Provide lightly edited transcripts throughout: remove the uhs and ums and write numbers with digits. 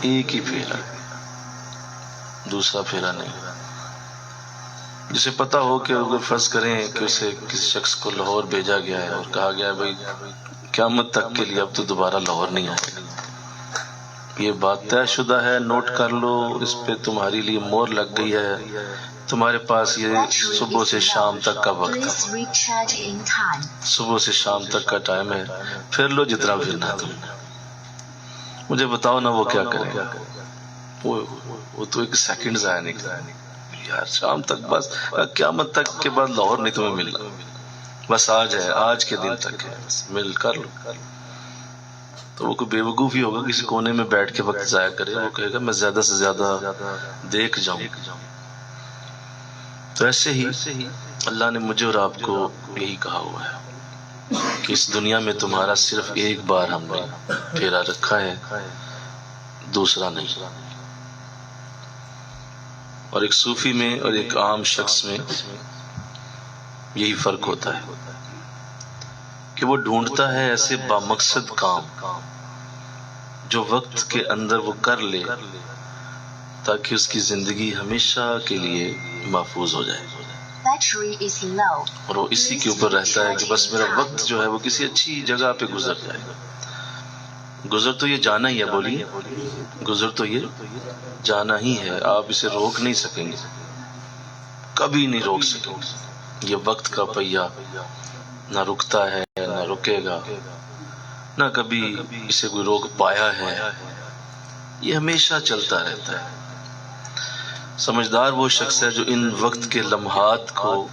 ایک ہی پھیرا، دوسرا پھیرا نہیں۔ جسے پتا ہو کہ اگر فرض کریں کہ اسے کسی شخص کو لاہور بھیجا گیا ہے اور کہا گیا ہے بھائی قیامت تک کے لیے اب تو دوبارہ لاہور نہیں آئے گا، یہ بات طے شدہ ہے، نوٹ کر لو، اس پہ تمہاری لیے مور لگ گئی ہے، تمہارے پاس یہ صبح سے شام تک کا وقت ہے، صبح سے شام تک کا ٹائم ہے، پھر لو جتنا پھرنا تم نے۔ مجھے بتاؤ نا وہ کیا کریں گا؟ وہ تو ایک سیکنڈ ضائع نہیں کریں یار، شام تک بس، قیامت تک کے بعد لاہور نہیں تمہیں ملنا، بس آج ہے، آج کے دن تک ہے، بس مل کر لو۔ تو وہ کوئی بے وقوف ہی ہوگا کسی کونے میں بیٹھ کے وقت ضائع کرے، وہ کہے گا میں زیادہ سے زیادہ دیکھ جاؤں۔ تو ایسے ہی اللہ نے مجھے اور آپ کو یہی کہا ہوا ہے کہ اس دنیا میں تمہارا صرف ایک بار ہم نے پھیرا رکھا ہے، دوسرا نہیں۔ اور ایک صوفی میں اور ایک عام شخص میں یہی فرق ہوتا ہے کہ وہ ڈھونڈتا ہے ایسے بامقصد کام جو وقت کے اندر وہ کر لے تاکہ اس کی زندگی ہمیشہ کے لیے محفوظ ہو جائے، اور وہ اسی کے اوپر رہتا ہے کہ بس میرا وقت جو ہے وہ کسی اچھی جگہ پہ گزر جائے۔ گزر تو یہ جانا ہی ہے، بولیے، گزر تو یہ جانا ہی ہے، آپ اسے روک نہیں سکیں گے، کبھی نہیں روک سکیں گے۔ یہ وقت کا پہیہ نہ رکتا ہے نہ رکے گا، نہ کبھی اسے کوئی روک پایا ہے، یہ ہمیشہ چلتا رہتا ہے۔ سمجھدار وہ شخص ہے جو ان وقت کے لمحات کو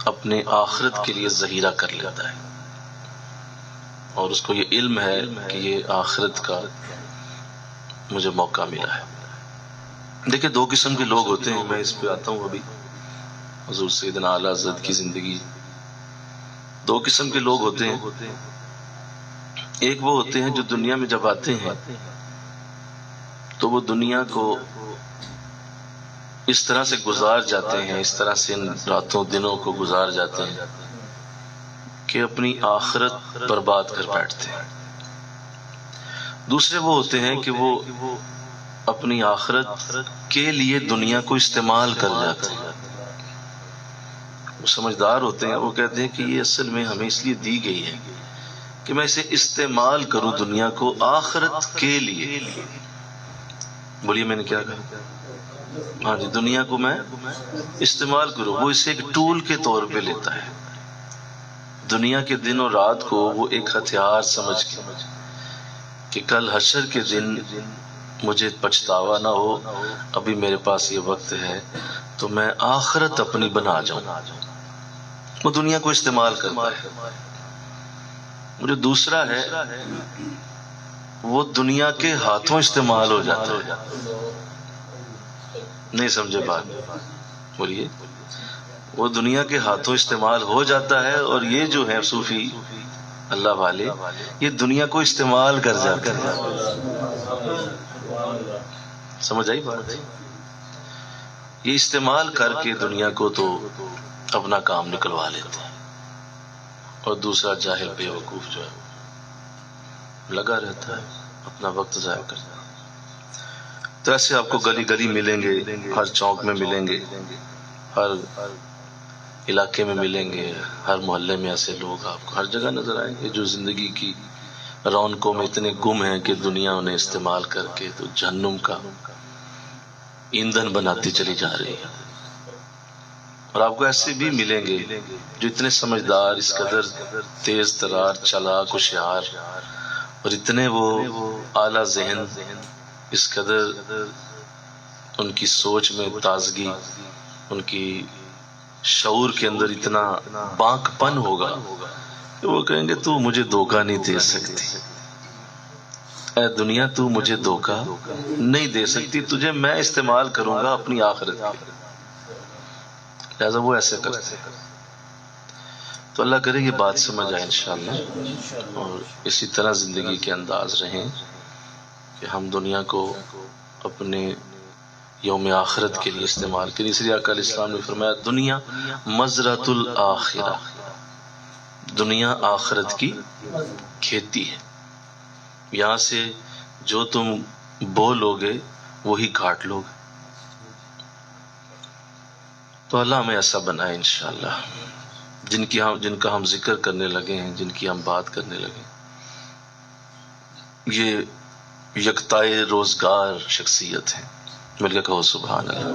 اپنے آخرت کے لیے ذخیرہ کر لیتا ہے، اور اس کو یہ علم ہے کہ یہ آخرت کا مجھے موقع ملا ہے۔ دیکھیں، دو قسم کے لوگ ہوتے ہیں، میں اس پہ آتا ہوں ابھی، حضور سیدنا اعلیٰ حضرت کی زندگی۔ دو قسم کے لوگ ہوتے ہیں، ایک وہ ہوتے ہیں جو دنیا میں جب آتے ہیں تو وہ دنیا کو اس طرح سے گزار جاتے ہیں، اس طرح سے ان راتوں دنوں کو گزار جاتے ہیں کہ اپنی آخرت برباد کر بیٹھتے ہیں۔ دوسرے وہ ہوتے ہیں کہ وہ اپنی آخرت کے لیے دنیا کو استعمال کر جاتے ہیں۔ وہ سمجھدار ہوتے ہیں، وہ کہتے ہیں کہ یہ اصل میں ہمیں اس لیے دی گئی ہے کہ میں اسے استعمال کروں دنیا کو آخرت کے لیے۔ بولیے میں نے کیا کہا؟ ہاں جی، دنیا کو میں استعمال کروں، وہ اسے ایک ٹول کے طور پہ لیتا ہے۔ دنیا کے دن اور رات کو وہ ایک ہتھیار سمجھ کے کہ کل حشر کے دن مجھے پچھتاوا نہ ہو، ابھی میرے پاس یہ وقت ہے تو میں آخرت اپنی بنا جاؤں، وہ دنیا کو استعمال کرتا ہے۔ جو دوسرا ہے وہ دنیا کے ہاتھوں استعمال ہو جاتا ہے۔ نہیں سمجھے بات؟ بولیے، وہ دنیا کے ہاتھوں استعمال ہو جاتا ہے، اور یہ جو ہے صوفی اللہ والے، یہ دنیا کو استعمال کر جاتے ہیں۔ سمجھ آئی بات؟ یہ استعمال کر کے دنیا کو تو اپنا کام نکلوا لیتے ہیں، اور دوسرا جاہل بے وقوف جو ہے لگا رہتا ہے، اپنا وقت ضائع کرتا ہے۔ تو ایسے آپ کو گلی گلی ملیں گے، ہر چوک میں ملیں گے، ہر علاقے میں ملیں گے، ہر محلے میں ایسے لوگ آپ کو ہر جگہ نظر آئیں گے جو زندگی کی رونقوں میں اتنے گم ہیں کہ دنیا انہیں استعمال کر کے تو جہنم کا ایندھن بناتی چلی جا رہی ہے۔ اور آپ کو ایسے بھی ملیں گے جو اتنے سمجھدار، اس قدر تیز ترار، چالاک، ہوشیار، اور اتنے وہ اعلیٰ ذہن، اس قدر ان کی سوچ میں تازگی، ان کی شعور کے اندر اتنا بانک پن ہوگا کہ وہ کہیں گے تو مجھے دھوکہ نہیں دے سکتی، اے دنیا تو مجھے دھوکہ نہیں دے سکتی، تجھے میں استعمال کروں گا اپنی آخرت کے، لہذا وہ ایسے کرتے ہیں۔ تو اللہ کرے یہ بات سمجھ آئے انشاءاللہ، اور اسی طرح زندگی کے انداز رہیں کہ ہم دنیا کو اپنے یوم آخرت کے لیے استعمال کریں۔ اس لیے آقا علیہ السلام نے فرمایا دنیا مزرعۃ الآخرہ، دنیا آخرت کی کھیتی ہے، یہاں سے جو تم بو لوگے وہی کاٹ لوگ. تو اللہ ہمیں ایسا بنائے انشاءاللہ جن کا ہم ذکر کرنے لگے ہیں، جن کی ہم بات کرنے لگے ہیں، یہ یکتائے روزگار شخصیت ہے. مل کے کہو سبحان اللہ.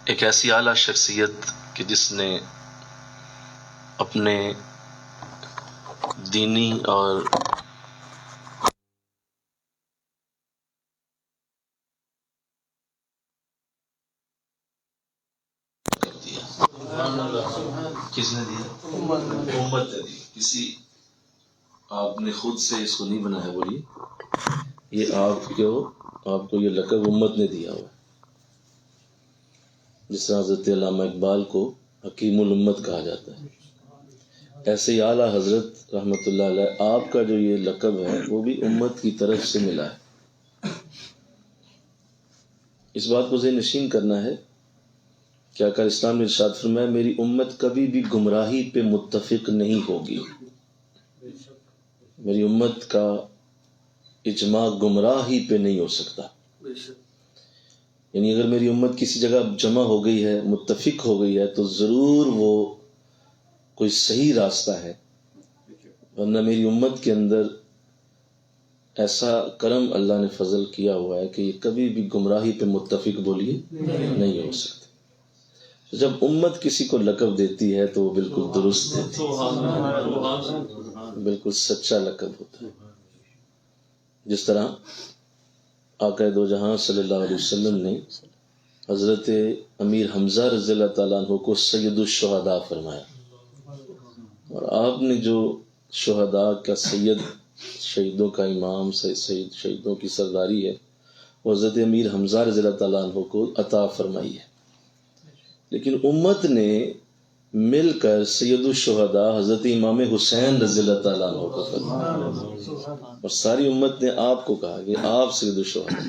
ایک ایسی اعلیٰ شخصیت کہ جس نے اپنے دینی اور کر دیا. کس نے دیا؟ امت نے دی. کسی آپ نے خود سے اس کو نہیں بنایا. بولیے یہ آپ کو یہ لقب امت نے دیا ہوا. جس طرح حضرت علامہ اقبال کو حکیم الامت کہا جاتا ہے، ایسے ہی اعلیٰ حضرت رحمۃ اللہ علیہ آپ کا جو یہ لقب ہے وہ بھی امت کی طرف سے ملا ہے. اس بات کو ذہن نشین کرنا ہے کہ آقا اسلام نے ارشاد فرمایا میری امت کبھی بھی گمراہی پہ متفق نہیں ہوگی. میری امت کا اجماع گمراہی پہ نہیں ہو سکتا. یعنی اگر میری امت کسی جگہ جمع ہو گئی ہے، متفق ہو گئی ہے، تو ضرور وہ کوئی صحیح راستہ ہے. ورنہ میری امت کے اندر ایسا کرم اللہ نے فضل کیا ہوا ہے کہ یہ کبھی بھی گمراہی پہ متفق بولیے نہیں ہو سکتے. جب امت کسی کو لقب دیتی ہے تو وہ بالکل درست دیتی ہے، بالکل سچا لقب ہوتا ہے. جس طرح آقا دو جہاں صلی اللہ علیہ وسلم نے حضرت امیر حمزہ رضی اللہ تعالیٰ عنہ کو سید الشہداء فرمایا، اور آپ نے جو شہداء کا سید، شہیدوں کا امام، شہیدوں کی سرداری ہے، وہ حضرت امیر حمزہ رضی اللہ تعالیٰ عنہ کو عطا فرمائی ہے. لیکن امت نے مل کر سید الشہداء حضرت امام حسین رضی اللہ تعالیٰ عنہ کو فرمایا، اور ساری امت نے آپ کو کہا کہ آپ سید الشہداء.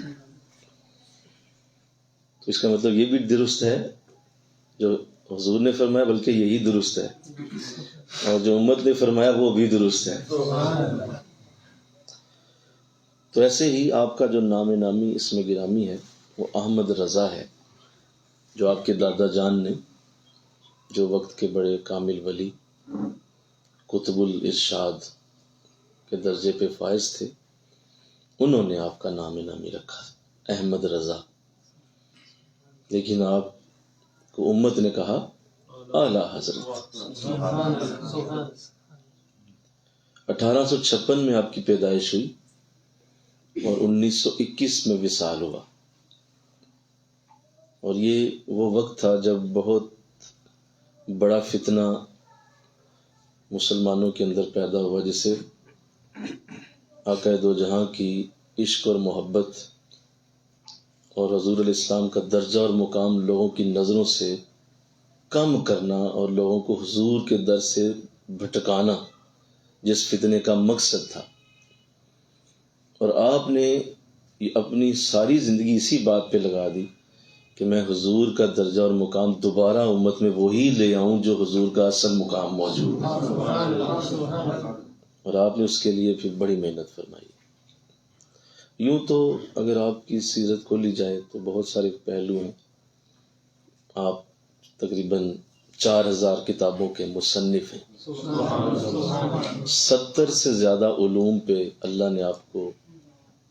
تو اس کا مطلب یہ بھی درست ہے جو حضور نے فرمایا، بلکہ یہی درست ہے، اور جو امت نے فرمایا وہ بھی درست ہے. تو ایسے ہی آپ کا جو نام نامی اسم گرامی ہے وہ احمد رضا ہے، جو آپ کے دادا جان نے، جو وقت کے بڑے کامل ولی قطب الارشاد کے درجے پہ فائز تھے، انہوں نے آپ کا نام نامی رکھا احمد رضا. لیکن آپ کو امت نے کہا اعلیٰ حضرت. 1856 میں آپ کی پیدائش ہوئی اور 1921 میں وصال ہوا. اور یہ وہ وقت تھا جب بہت بڑا فتنہ مسلمانوں کے اندر پیدا ہوا، جسے آقا دو جہاں کی عشق اور محبت اور حضور علیہ السلام کا درجہ اور مقام لوگوں کی نظروں سے کم کرنا اور لوگوں کو حضور کے در سے بھٹکانا جس فتنے کا مقصد تھا. اور آپ نے اپنی ساری زندگی اسی بات پہ لگا دی کہ میں حضور کا درجہ اور مقام دوبارہ امت میں وہی لے آؤں جو حضور کا اصل مقام موجود ہے. اور آپ نے اس کے لیے پھر بڑی محنت فرمائی. یوں تو اگر آپ کی سیرت کو لی جائے تو بہت سارے پہلو ہیں. آپ تقریباً 4000 کتابوں کے مصنف ہیں. 70 سے زیادہ علوم پہ اللہ نے آپ کو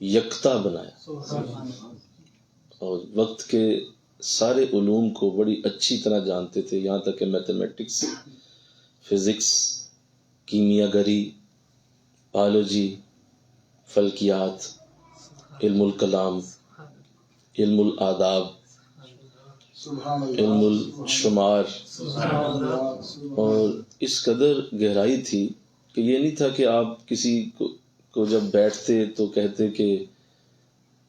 یکتا بنایا، اور وقت کے سارے علوم کو بڑی اچھی طرح جانتے تھے، یہاں تک کہ میتھمیٹکس، فزکس، کیمیا گری، بایولوجی، فلکیات، علم الکلام، علم الآداب، علم الشمار. اور اس قدر گہرائی تھی کہ یہ نہیں تھا کہ آپ کسی کو جب بیٹھتے تو کہتے کہ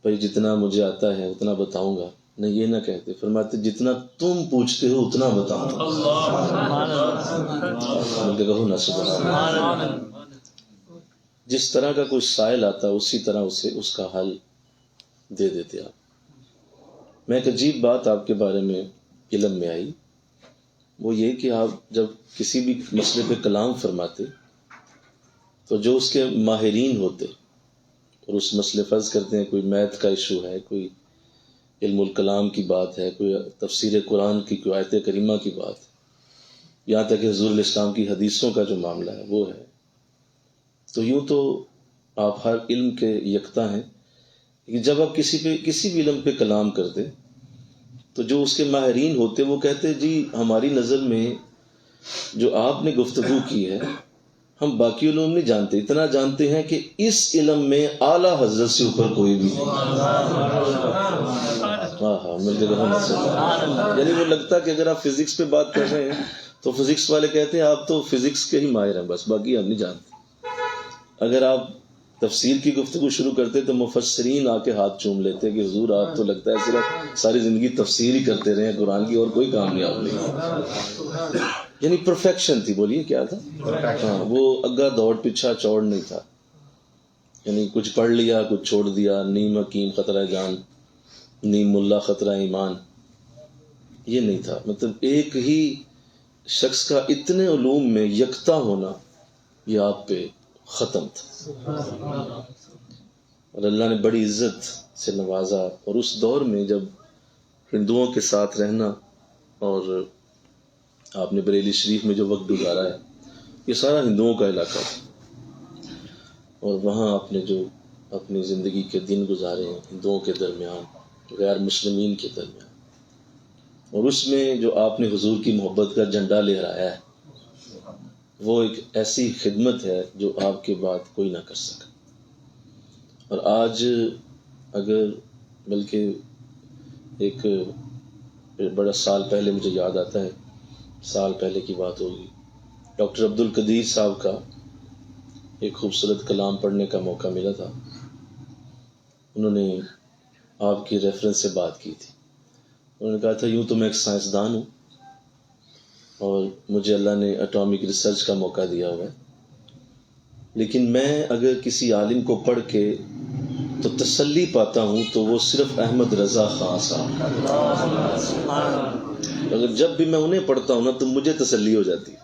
بھائی جتنا مجھے آتا ہے اتنا بتاؤں گا. نہیں، یہ نہ کہتے، فرماتے جتنا تم پوچھتے ہو اتنا بتاؤں گا. کہو نا سبحان اللہ. جس طرح کا کوئی سائل آتا اسی طرح اسے اس کا حل دے دیتے آپ. میں ایک عجیب بات آپ کے بارے میں علم میں آئی، وہ یہ کہ آپ جب کسی بھی مسئلے پہ کلام فرماتے تو جو اس کے ماہرین ہوتے اور اس مسئلے فرض کرتے ہیں کوئی میتھ کا ایشو ہے، کوئی علم الکلام کی بات ہے، کوئی تفسیر قرآن کی کوئی آیت کریمہ کی بات ہے، یہاں تک کہ حضور علیہ السلام کی حدیثوں کا جو معاملہ ہے وہ ہے، تو یوں تو آپ ہر علم کے یکتا ہیں، لیکن جب آپ کسی بھی علم پہ کلام کرتے تو جو اس کے ماہرین ہوتے وہ کہتے جی ہماری نظر میں جو آپ نے گفتگو کی ہے ہم باقی علوم نہیں جانتے، اتنا جانتے ہیں کہ اس علم میں اعلیٰ حضرت سے اوپر کوئی بھی نہیں۔ ہاں یعنی وہ لگتا کہ اگر آپ فزکس پہ بات کر رہے ہیں تو فزکس والے کہتے ہیں آپ تو فزکس کے ہی ماہر ہیں، بس باقی ہم نہیں جانتے۔ اگر آپ تفسیر کی گفتگو شروع کرتے تو مفسرین آ کے ہاتھ چوم لیتے کہ حضور آپ تو لگتا ہے صرف ساری زندگی تفسیر ہی کرتے رہے ہیں، قرآن کی اور کوئی کام نہیں آپ نے۔ یعنی پرفیکشن تھی، بولیے کیا تھا؟ ہاں، وہ اگا دوڑ پیچھا چوڑ نہیں تھا، یعنی کچھ پڑھ لیا کچھ چھوڑ دیا، نیم حکیم خطرہ جان، نیم ملا خطرہ ایمان، یہ نہیں تھا۔ مطلب ایک ہی شخص کا اتنے علوم میں یکتا ہونا یہ آپ پہ ختم تھا، اور اللہ نے بڑی عزت سے نوازا۔ اور اس دور میں جب ہندوؤں کے ساتھ رہنا، اور آپ نے بریلی شریف میں جو وقت گزارا ہے یہ سارا ہندوؤں کا علاقہ تھا، اور وہاں آپ نے جو اپنی زندگی کے دن گزارے ہیں ہندوؤں کے درمیان، غیر مسلمین کے درمیان، اور اس میں جو آپ نے حضور کی محبت کا جھنڈا لہرایا ہے وہ ایک ایسی خدمت ہے جو آپ کے بعد کوئی نہ کر سکا۔ اور آج اگر بلکہ ایک بڑا سال پہلے مجھے یاد آتا ہے، سال پہلے کی بات ہوگی، ڈاکٹر عبد القدیر صاحب کا ایک خوبصورت کلام پڑھنے کا موقع ملا تھا۔ انہوں نے آپ کی ریفرنس سے بات کی تھی، انہوں نے کہا تھا یوں تو میں ایک سائنسدان ہوں اور مجھے اللہ نے اٹامک ریسرچ کا موقع دیا ہوا ہے، لیکن میں اگر کسی عالم کو پڑھ کے تو تسلی پاتا ہوں تو وہ صرف احمد رضا خان صاحب، اگر جب بھی میں انہیں پڑھتا ہوں نا تو مجھے تسلی ہو جاتی ہے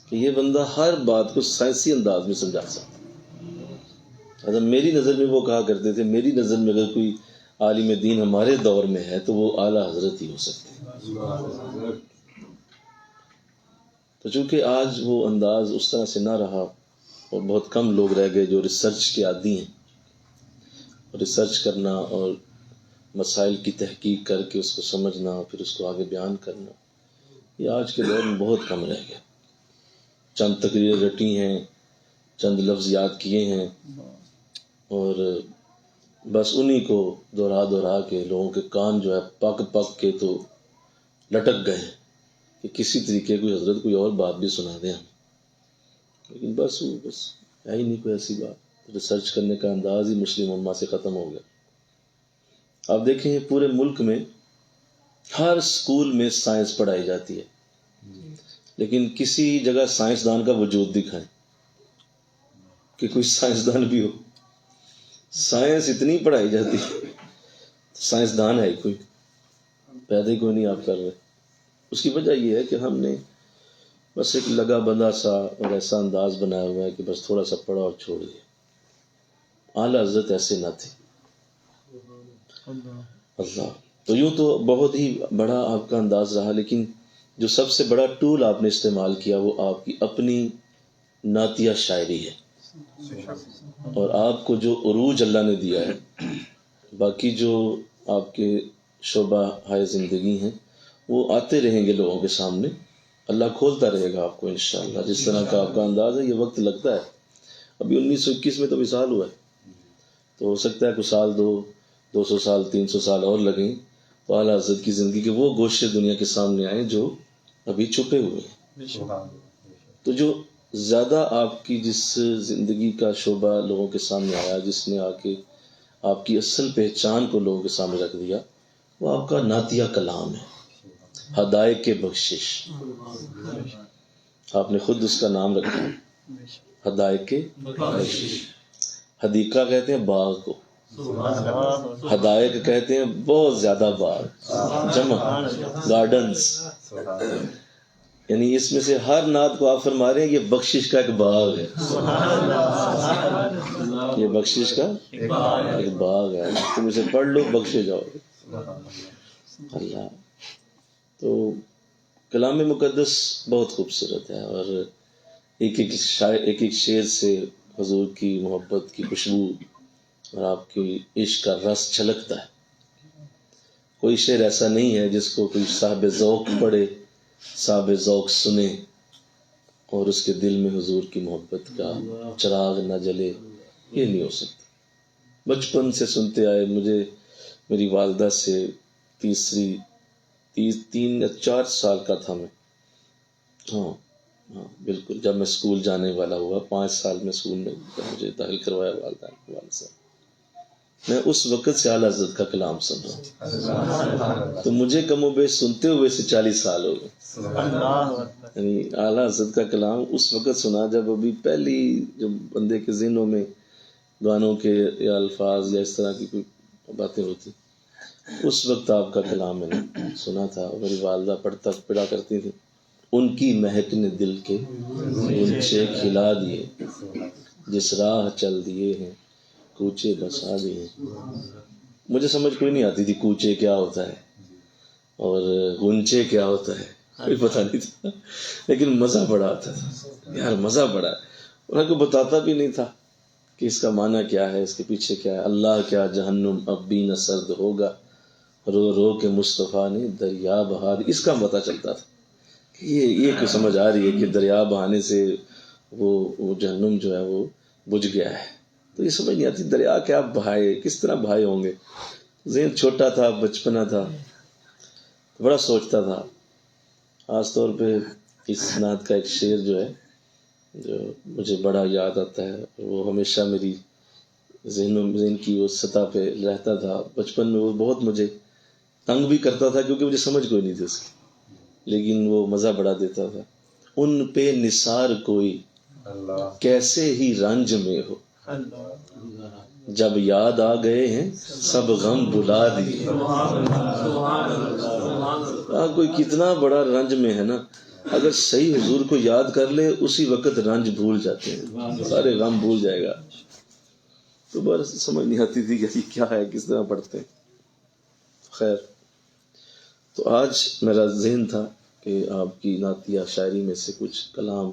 کہ یہ بندہ ہر بات کو سائنسی انداز میں سمجھا سکتا ہے۔ میری نظر میں وہ کہا کرتے تھے میری نظر میں اگر کوئی عالم دین ہمارے دور میں ہے تو وہ اعلیٰ حضرت ہی ہو سکتے ہیں۔ تو چونکہ آج وہ انداز اس طرح سے نہ رہا اور بہت کم لوگ رہ گئے جو ریسرچ کے عادی ہیں، ریسرچ کرنا اور مسائل کی تحقیق کر کے اس کو سمجھنا پھر اس کو آگے بیان کرنا، یہ آج کے دور میں بہت کم رہ گیا۔ چند تقریریں رٹی ہیں، چند لفظ یاد کیے ہیں، اور بس انہی کو دہرا کے لوگوں کے کان جو ہے پک کے تو لٹک گئے ہیں کہ کسی طریقے کوئی حضرت کوئی اور بات بھی سنا دیں، لیکن بس ہے ہی نہیں کوئی ایسی بات۔ ریسرچ کرنے کا انداز ہی مسلم امہ سے ختم ہو گیا۔ آپ دیکھیں پورے ملک میں ہر سکول میں سائنس پڑھائی جاتی ہے، لیکن کسی جگہ سائنسدان کا وجود دکھائیں کہ کوئی سائنسدان بھی ہو۔ سائنس اتنی پڑھائی جاتی ہے، سائنسدان ہے کوئی پیدا ہی کوئی نہیں آپ کر رہے۔ اس کی وجہ یہ ہے کہ ہم نے بس ایک لگا بندہ سا اور ایسا انداز بنایا ہوا ہے کہ بس تھوڑا سا پڑھا اور چھوڑ دیا۔ اعلیٰ حضرت ایسے نہ تھے۔ اللہ تو یوں تو بہت ہی بڑا آپ کا انداز رہا، لیکن جو سب سے بڑا ٹول آپ نے استعمال کیا وہ آپ کی اپنی نعتیہ شاعری ہے، اور آپ کو جو عروج اللہ نے دیا ہے، باقی جو آپ کے شعبہ ہائے زندگی ہیں وہ آتے رہیں گے لوگوں کے سامنے، اللہ کھولتا رہے گا آپ کو انشاءاللہ۔ جس طرح کا آپ کا انداز ہے یہ وقت لگتا ہے، ابھی 1921 میں تو وصال ہوا ہے، تو ہو سکتا ہے کچھ سال 200 سال 300 سال اور لگیں تو اعلیٰ حضرت کی زندگی کے وہ گوشے دنیا کے سامنے آئیں جو ابھی چھپے ہوئے ہیں۔ تو جو زیادہ آپ کی جس زندگی کا شعبہ لوگوں کے سامنے آیا، جس نے آ کے آپ کی اصل پہچان کو لوگوں کے سامنے رکھ دیا، وہ آپ کا نعتیہ کلام ہے، ہدایت کے بخشش۔ آپ نے خود اس کا نام رکھا ہے، ہدایت کے بخشش۔ حدیقہ کہتے ہیں باغ کو، ہدایت کہتے ہیں بہت زیادہ باغ، جمع گارڈنز۔ یعنی اس میں سے ہر نعت کو آپ فرما رہے ہیں یہ بخشش کا ایک باغ ہے، یہ بخشش کا ایک باغ ہے، تم اسے پڑھ لو بخشے جاؤ گے اللہ۔ تو کلام مقدس بہت خوبصورت ہے، اور ایک ایک شعر سے حضور کی محبت کی خوشبو اور آپ کی عشق کا رس چھلکتا ہے۔ کوئی شعر ایسا نہیں ہے جس کو کوئی صاحب ذوق پڑھے، صاحب ذوق سنے اور اس کے دل میں حضور کی محبت کا چراغ نہ جلے، یہ نہیں ہو سکتا۔ بچپن سے سنتے آئے، مجھے میری والدہ سے تین یا 4 سال کا تھا میں، ہاں بالکل، جب میں اسکول جانے والا ہوا 5 سال میں اسکول میں مجھے داخل کروایا والد صاحب، میں اس وقت سے اعلیٰ حضرت کا کلام سن رہا ہوں، تو مجھے کم و بیش سنتے ہوئے سے 40 سال ہو گئے، یعنی اعلیٰ حضرت کا کلام اس وقت سنا جب ابھی پہلی جو بندے کے ذہنوں میں گانوں کے یا الفاظ یا اس طرح کی کوئی باتیں ہوتی، اس وقت آپ کا کلام میں نے سنا تھا۔ اور میری والدہ پڑھا کرتی تھی، ان کی مہک نے دل کے غنچے کھلا دیے، جس راہ چل دیے ہیں کوچے بسا دیے۔ مجھے سمجھ کوئی نہیں آتی تھی کوچے کیا ہوتا ہے اور غنچے کیا ہوتا ہے، کوئی پتہ نہیں تھا، لیکن مزہ بڑا آتا تھا یار، مزہ بڑا۔ انہیں کو بتاتا بھی نہیں تھا کہ اس کا معنی کیا ہے، اس کے پیچھے کیا ہے۔ اللہ کیا جہنم اب بھی نہ سرد ہوگا، رو رو کے مصطفیٰ نے دریا بہا دی، اس کا پتہ چلتا تھا کہ یہ کوئی سمجھ آ رہی ہے کہ دریا بہانے سے وہ جہنم جو ہے وہ بجھ گیا ہے۔ تو یہ سمجھ نہیں آتی دریا کیا بہائے، کس طرح بہائے ہوں گے، ذہن چھوٹا تھا، بچپنا تھا، بڑا سوچتا تھا۔ خاص طور پہ اس نعت کا ایک شعر جو ہے جو مجھے بڑا یاد آتا ہے، وہ ہمیشہ میری ذہن کی وہ سطح پہ رہتا تھا۔ بچپن میں وہ بہت مجھے تنگ بھی کرتا تھا کیونکہ مجھے سمجھ کوئی نہیں تھی اس کی، لیکن وہ مزہ بڑا دیتا تھا۔ ان پہ نثار کوئی کیسے ہی رنج میں ہو، جب یاد آ گئے ہیں سب غم بلا دیے۔ کوئی کتنا بڑا رنج میں ہے نا، اگر صحیح حضور کو یاد کر لے اسی وقت رنج بھول جاتے ہیں، سارے غم بھول جائے گا۔ تو بس سمجھ نہیں آتی تھی کہ یہ کیا ہے، کس طرح پڑھتے ہیں۔ خیر، تو آج میرا ذہن تھا کہ آپ کی نعتیہ شاعری میں سے کچھ کلام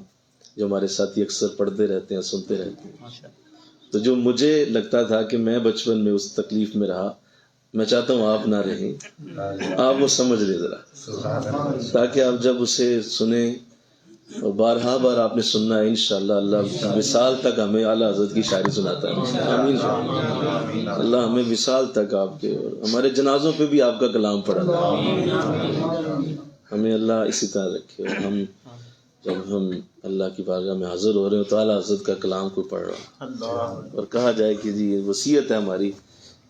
جو ہمارے ساتھی اکثر پڑھتے رہتے ہیں، سنتے رہتے ہیں، تو جو مجھے لگتا تھا کہ میں بچپن میں اس تکلیف میں رہا، میں چاہتا ہوں آپ نہ رہیں، آپ وہ سمجھ لیں ذرا، تاکہ آپ جب اسے سنیں اور بارہا بار آپ نے سننا ہے، انشاءاللہ اللہ وصال تک ہمیں اعلیٰ حضرت کی شاعری سناتا ہے، آمین۔ اللہ ہمیں وصال تک آپ کے اور ہمارے جنازوں پہ بھی آپ کا کلام پڑھا، ہمیں اللہ اسی طرح رکھے، اور ہم جب ہم اللہ کی بارگاہ میں حاضر ہو رہے ہیں تو اعلیٰ حضرت کا کلام کوئی پڑھ رہا اور کہا جائے کہ جی یہ وصیت ہے ہماری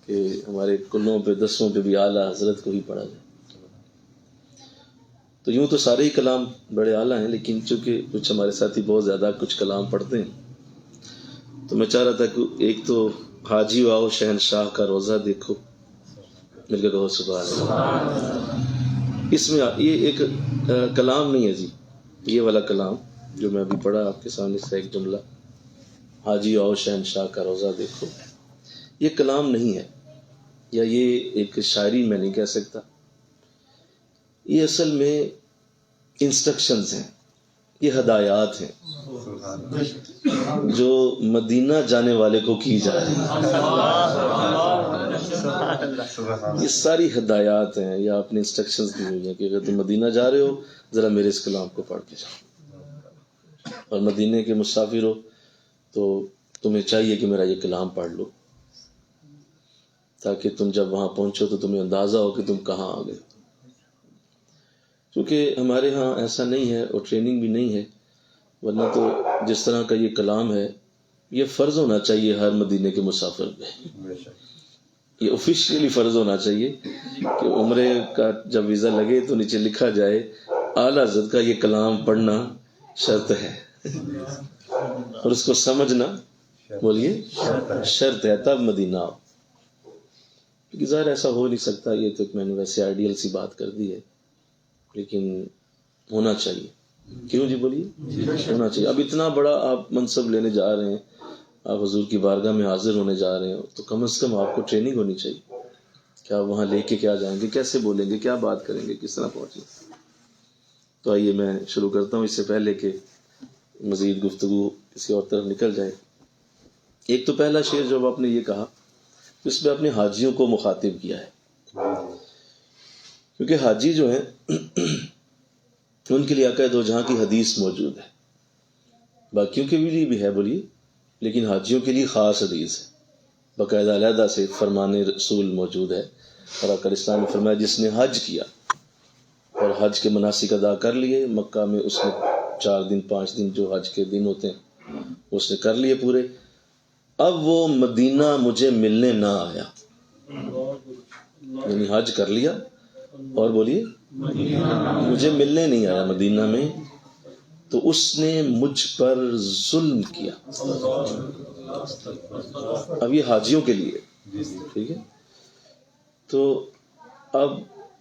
کہ ہمارے کلوں پہ دسوں پہ بھی اعلیٰ حضرت کو ہی پڑھا جائے۔ تو یوں تو سارے ہی کلام بڑے اعلیٰ ہیں، لیکن چونکہ کچھ ہمارے ساتھی بہت زیادہ کچھ کلام پڑھتے ہیں، تو میں چاہ رہا تھا کہ ایک تو حاجی آؤ شہنشاہ کا روزہ دیکھو، مل کے کہو سبحان اللہ۔ اس میں یہ ایک کلام نہیں ہے جی، یہ والا کلام جو میں ابھی پڑھا آپ کے سامنے سے ایک جملہ، حاجی آؤ شہنشاہ کا روزہ دیکھو، یہ کلام نہیں ہے، یا یہ ایک شاعری میں نہیں کہہ سکتا، یہ اصل میں انسٹرکشنز ہیں، یہ ہدایات ہیں جو مدینہ جانے والے کو کی جا رہی ہیں۔ یہ ساری ہدایات ہیں یا اپنے انسٹرکشنز دی ہوئی ہیں کہ اگر تم مدینہ جا رہے ہو ذرا میرے اس کلام کو پڑھ کے جاؤ، اور مدینے کے مسافر ہو تو تمہیں چاہیے کہ میرا یہ کلام پڑھ لو، تاکہ تم جب وہاں پہنچو تو تمہیں اندازہ ہو کہ تم کہاں آ گئے۔ کیونکہ ہمارے ہاں ایسا نہیں ہے اور ٹریننگ بھی نہیں ہے، ورنہ تو جس طرح کا یہ کلام ہے یہ فرض ہونا چاہیے ہر مدینے کے مسافر پہ، یہ آفیشیلی فرض ہونا چاہیے کہ عمرے کا جب ویزا لگے تو نیچے لکھا جائے اعلیٰ حضرت کا یہ کلام پڑھنا شرط ہے، اور اس کو سمجھنا بولیے شرط ہے، تب مدینہ آؤ۔ کیونکہ ظاہر ایسا ہو نہیں سکتا، یہ تو میں نے ویسے آئیڈیل سی بات کر دی ہے، لیکن ہونا چاہیے۔ کیوں جی بولیے؟ ہونا چاہیے. اب اتنا بڑا آپ منصب لینے جا رہے ہیں، آپ حضور کی بارگاہ میں حاضر ہونے جا رہے ہیں، تو کم از کم آپ کو ٹریننگ ہونی چاہیے کہ آپ وہاں لے کے کیا جائیں گے، کیسے بولیں گے، کیا بات کریں گے، کس طرح پہنچیں گے. تو آئیے میں شروع کرتا ہوں اس سے پہلے کہ مزید گفتگو کسی اور طرف نکل جائے. ایک تو پہلا شعر جو آپ نے یہ کہا، اس میں اپنے حاجیوں کو مخاطب کیا ہے، کیونکہ حاجی جو ہیں ان کے لیے آقا دو جہاں کی حدیث موجود ہے، باقیوں کے لیے بھی ہے بولیے، لیکن حاجیوں کے لیے خاص حدیث ہے، باقاعدہ علیحدہ سے فرمان رسول موجود ہے. اور آقا اسلام نے فرمایا جس نے حج کیا اور حج کے مناسک ادا کر لیے، مکہ میں اس نے 4 دن 5 دن جو حج کے دن ہوتے ہیں اس نے کر لیے پورے، اب وہ مدینہ مجھے ملنے نہ آیا. یعنی حج کر لیا اور بولیے مجھے ملنے نہیں آیا مدینہ میں، تو اس نے مجھ پر ظلم کیا. اب یہ حاجیوں کے لیے ٹھیک ہے. تو اب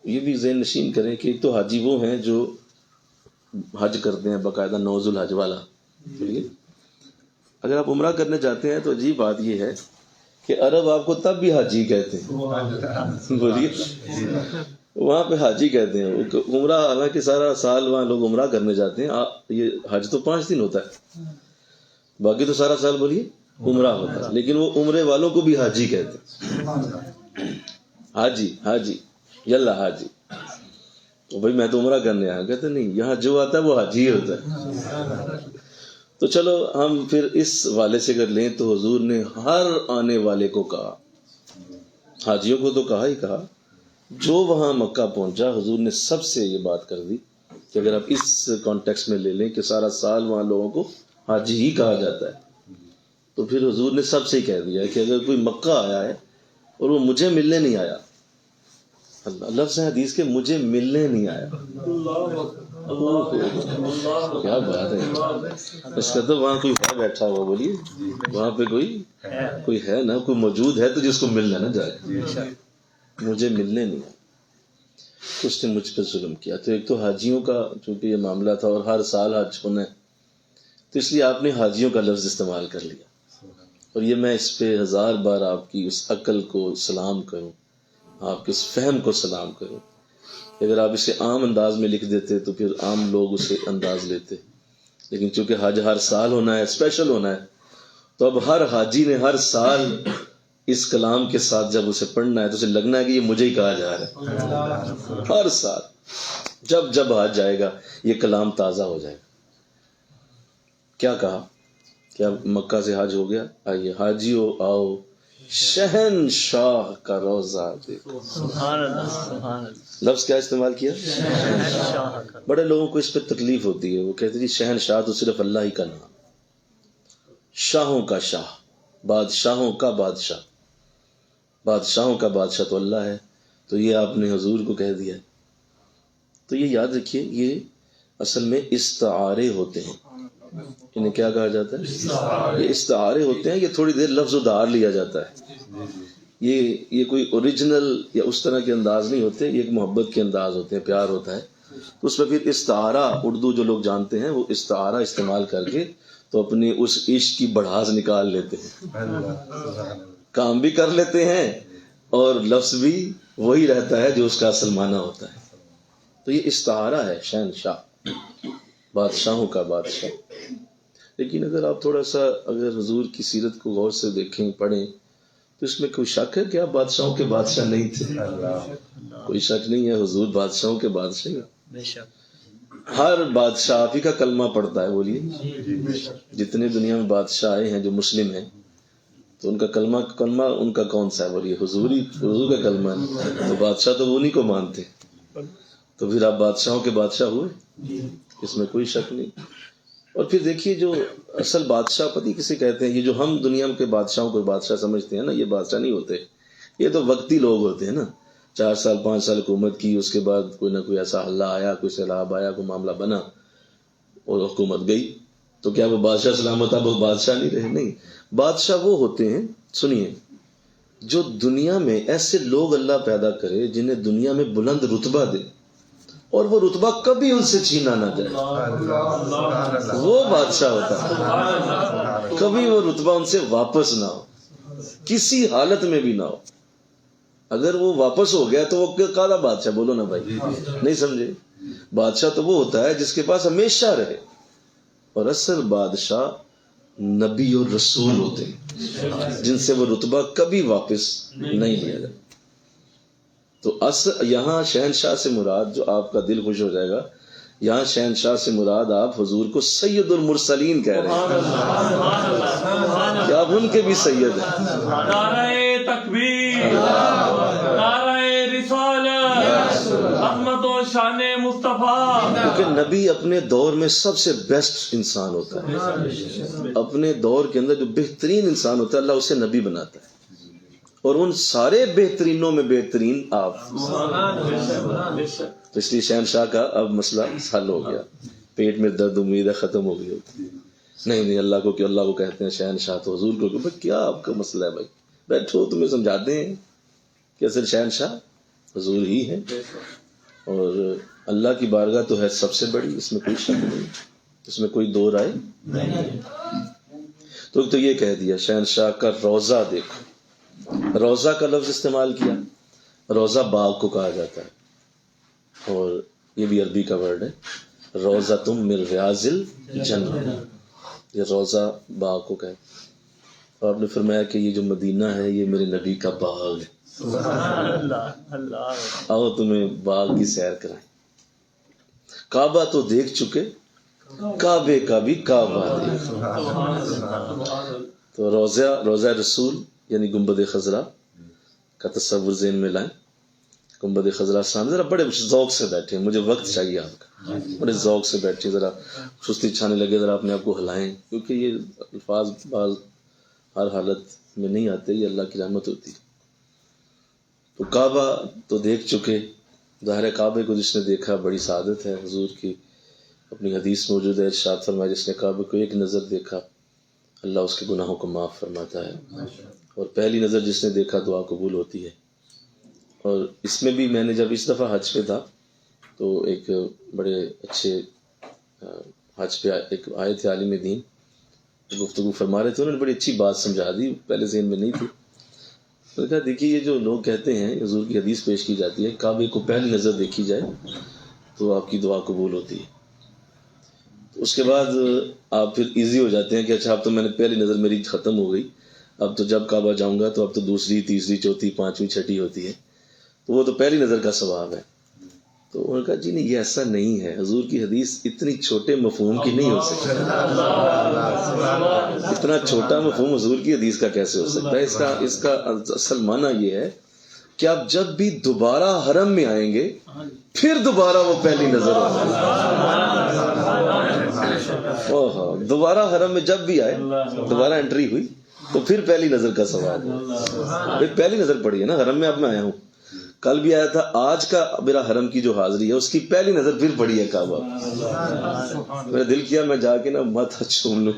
یہ بھی ذہن نشین کریں کہ ایک تو حاجی وہ ہیں جو حج کرتے ہیں باقاعدہ نوز الحج والا، ٹھیک ہے. اگر آپ عمرہ کرنے جاتے ہیں تو عجیب بات یہ ہے کہ عرب آپ کو تب بھی حاجی کہتے ہیں، بولیے وہاں پہ حاجی کہتے ہیں. عمرہ حالانکہ سارا سال وہاں لوگ عمرہ کرنے جاتے ہیں، یہ حج تو 5 دن ہوتا ہے، باقی تو سارا سال بولیے عمرہ ہوتا ہے، لیکن وہ عمرے والوں کو بھی حاجی کہتے ہیں. حاجی حاجی یلا حاجی، تو بھائی میں تو عمرہ کرنے آیا، کہتے نہیں یہاں جو آتا ہے وہ حاجی ہوتا ہے. تو چلو ہم پھر اس والے سے اگر لیں تو حضور نے ہر آنے والے کو کہا، حاجیوں کو تو کہا ہی کہا، جو وہاں مکہ پہنچا حضور نے سب سے یہ بات کر دی کہ اگر آپ اس کانٹیکس میں لے لیں کہ سارا سال وہاں لوگوں کو حاجی ہی کہا جاتا ہے، تو پھر حضور نے سب سے کہہ دیا کہ اگر کوئی مکہ آیا ہے اور وہ مجھے ملنے نہیں آیا، اللہ لفظ حدیث کے مجھے ملنے نہیں آیا، کیا بات ہے. اس کا تو وہاں کوئی ہے بیٹھا ہوا، بولیے وہاں پہ کوئی ہے نا، کوئی موجود ہے تو جس کو ملنا نہ جائے. مجھے ملنے نہیں آیا، اس نے مجھ پہ ظلم کیا. تو ایک تو حاجیوں کا چونکہ یہ معاملہ تھا اور ہر سال حج ہونا ہے، تو اس لیے آپ نے حاجیوں کا لفظ استعمال کر لیا. اور یہ میں اس پہ 1000 بار آپ کی اس عقل کو سلام کروں، آپ کے اس فہم کو سلام کروں. اگر آپ اسے عام انداز میں لکھ دیتے تو پھر عام لوگ اسے انداز لیتے، لیکن چونکہ حج ہر سال ہونا ہے، اسپیشل ہونا ہے، تو اب ہر حاجی نے ہر سال اس کلام کے ساتھ جب اسے پڑھنا ہے تو اسے لگنا ہے کہ یہ مجھے ہی کہا جا رہا ہے. ہر سال جب حج جائے گا یہ کلام تازہ ہو جائے گا. کیا کہا؟ کیا مکہ سے حج ہو گیا؟ آئیے حاجیو آؤ شہنشاہ کا روزہ دیکھو. لفظ کیا استعمال کیا؟ بڑے لوگوں کو اس پہ تکلیف ہوتی ہے، وہ کہتے ہیں شہنشاہ تو صرف اللہ ہی کا نام، شاہوں کا شاہ، بادشاہوں کا بادشاہ، بادشاہوں کا بادشاہ تو اللہ ہے، تو یہ آپ نے حضور کو کہہ دیا. تو یہ یاد رکھیے یہ اصل میں استعارے ہوتے ہیں. انہیں کیا کہا جاتا ہے؟ یہ استعارے ہوتے ہیں. یہ تھوڑی دیر لفظ ادھار لیا جاتا ہے، یہ کوئی اوریجنل یا اس طرح کے انداز نہیں ہوتے، یہ ایک محبت کے انداز ہوتے ہیں، پیار ہوتا ہے. تو اس میں پھر استعارہ، اردو جو لوگ جانتے ہیں وہ استعارہ استعمال کر کے تو اپنی اس عشق کی بڑھاس نکال لیتے ہیں، کام بھی کر لیتے ہیں اور لفظ بھی وہی رہتا ہے جو اس کا اصل معنی ہوتا ہے. تو یہ استعارہ ہے، شہنشاہ، بادشاہوں کا بادشاہ. لیکن اگر آپ تھوڑا سا اگر حضور کی سیرت کو غور سے دیکھیں، پڑھیں، تو اس میں کوئی شک ہے کہ آپ بادشاہوں کے بادشاہ نہیں تھے؟ کوئی شک نہیں ہے، حضور بادشاہوں کے بادشاہ ہیں. ہر بادشاہ آپ ہی کا کلمہ پڑھتا ہے، بولیے جتنے دنیا میں بادشاہ آئے ہیں جو مسلم ہیں تو ان کا کلمہ ان کا کون سا ہے؟ بولیے حضور کا کلمہ ہے. تو بادشاہ تو وہ انہیں کو مانتے، تو پھر آپ بادشاہوں کے بادشاہ ہوئے، اس میں کوئی شک نہیں. اور پھر دیکھیے جو اصل بادشاہ پتہ کسے کہتے ہیں؟ یہ جو ہم دنیا کے بادشاہوں کو بادشاہ سمجھتے ہیں نا، یہ بادشاہ نہیں ہوتے، یہ تو وقتی لوگ ہوتے ہیں نا. 4 سال 5 سال حکومت کی، اس کے بعد کوئی نہ کوئی ایسا حلہ آیا، کوئی سیلاب آیا، کوئی معاملہ بنا اور حکومت گئی، تو کیا وہ بادشاہ سلامت اب وہ بادشاہ نہیں رہے؟ نہیں. بادشاہ وہ ہوتے ہیں، سنیے، جو دنیا میں ایسے لوگ اللہ پیدا کرے جنہیں دنیا میں بلند رتبہ دے اور وہ رتبہ کبھی ان سے چھینا نہ جائے. وہ بادشاہ ہوتا ہے کبھی وہ رتبہ ان سے واپس نہ ہو, کسی حالت میں بھی نہ ہو. اگر وہ واپس ہو گیا تو وہ کالا بادشاہ بولو نا بھائی, نہیں سمجھے؟ بادشاہ تو وہ ہوتا ہے جس کے پاس ہمیشہ رہے, اور اصل بادشاہ نبی اور رسول ہوتے ہیں جن سے وہ رتبہ کبھی واپس نہیں لیا جائے. تو اصل یہاں شہنشاہ سے مراد, جو آپ کا دل خوش ہو جائے گا, یہاں شہنشاہ سے مراد آپ حضور کو سید المرسلین کہہ رہے ہیں کہ آپ ان کے بھی سید ہیں. نعرہ تکبیر, نعرہ رسالت, عظمت و شان مصطفیٰ. کیونکہ نبی اپنے دور میں سب سے بیسٹ انسان ہوتا ہے, اپنے دور کے اندر جو بہترین انسان ہوتا ہے اللہ اسے نبی بناتا ہے, اور ان سارے بہترینوں میں بہترین آپ. تو اس لیے شہنشاہ کا اب مسئلہ حل ہو گیا, پیٹ میں درد امید ہے ختم ہو گئی ہوتی. نہیں اللہ کو کہ اللہ کو کہتے ہیں شہنشاہ, تو حضور کو کہ بھائی کیا آپ کا مسئلہ ہے بھائی, بیٹھو تمہیں سمجھاتے ہیں کہ اصل شہنشاہ حضور ہی ہے, اور اللہ کی بارگاہ تو ہے سب سے بڑی, اس میں کوئی شک نہیں, اس میں کوئی دو رائے نہیں. تو یہ کہہ دیا شہنشاہ کا روضہ دیکھو. روضہ کا لفظ استعمال کیا, روضہ باغ کو کہا جاتا ہے, اور یہ بھی عربی کا ورڈ ہے, روضہ من ریاض الجنہ, یہ روضہ باغ کو کہے. اور آپ نے فرمایا کہ یہ جو مدینہ ہے یہ میرے نبی کا باغ ہے, آؤ تمہیں باغ کی سیر کرائیں. کعبہ تو دیکھ چکے, کعبے کا بھی کعبہ دیکھ. تو روضہ رسول یعنی گنبد خضرا کا تصور ذہن میں لائیں. گنبد خضرا سامنے, ذرا بڑے ذوق سے بیٹھے, مجھے وقت چاہیے آپ کا, بڑے ذوق سے بیٹھے, ذرا سستی چھانے لگے, ذرا اپنے آپ کو ہلائیں, کیونکہ یہ الفاظ بعض ہر حالت میں نہیں آتے, یہ اللہ کی رحمت ہوتی. تو کعبہ تو دیکھ چکے, ظاہر کعبے کو جس نے دیکھا بڑی سعادت ہے. حضور کی اپنی حدیث موجود ہے, ارشاد فرمایا جس نے کعبے کو ایک نظر دیکھا اللہ اس کے گناہوں کو معاف فرماتا ہے, اور پہلی نظر جس نے دیکھا دعا قبول ہوتی ہے. اور اس میں بھی میں نے جب اس دفعہ حج پہ تھا تو ایک بڑے اچھے حج پہ ایک آئے تھے عالم دین, گفتگو فرما رہے تھے, انہوں نے بڑی اچھی بات سمجھا دی, پہلے ذہن میں نہیں تھی. میں نے کہا دیکھیے یہ جو لوگ کہتے ہیں, حضور کی حدیث پیش کی جاتی ہے کعبے کو پہلی نظر دیکھی جائے تو آپ کی دعا قبول ہوتی ہے. تو اس کے بعد آپ پھر ایزی ہو جاتے ہیں کہ اچھا اب تو میں نے پہلی نظر میری ختم ہو گئی, اب تو جب کعبہ جاؤں گا تو اب تو دوسری تیسری چوتھی پانچویں چھٹی ہوتی ہے, تو وہ تو پہلی نظر کا ثواب ہے. تو انہوں نے کہا جی نہیں یہ ایسا نہیں ہے, حضور کی حدیث اتنی چھوٹے مفہوم کی نہیں ہو سکتی, اتنا چھوٹا مفہوم حضور کی حدیث کا کیسے ہو سکتا ہے. اس کا اصل معنی یہ ہے کہ آپ جب بھی دوبارہ حرم میں آئیں گے پھر دوبارہ وہ پہلی نظر ہوگی. دوبارہ حرم میں جب بھی آئے, دوبارہ انٹری ہوئی تو پھر پہلی نظر کا ثواب ہے. پہلی نظر پڑی ہے نا, حرم میں اب میں آیا ہوں, کل بھی آیا تھا, آج کا میرا حرم کی جو حاضری ہے اس کی پہلی نظر پھر پڑی ہے کعبہ. میرا دل کیا میں جا کے نا ماتھا چوم لوں,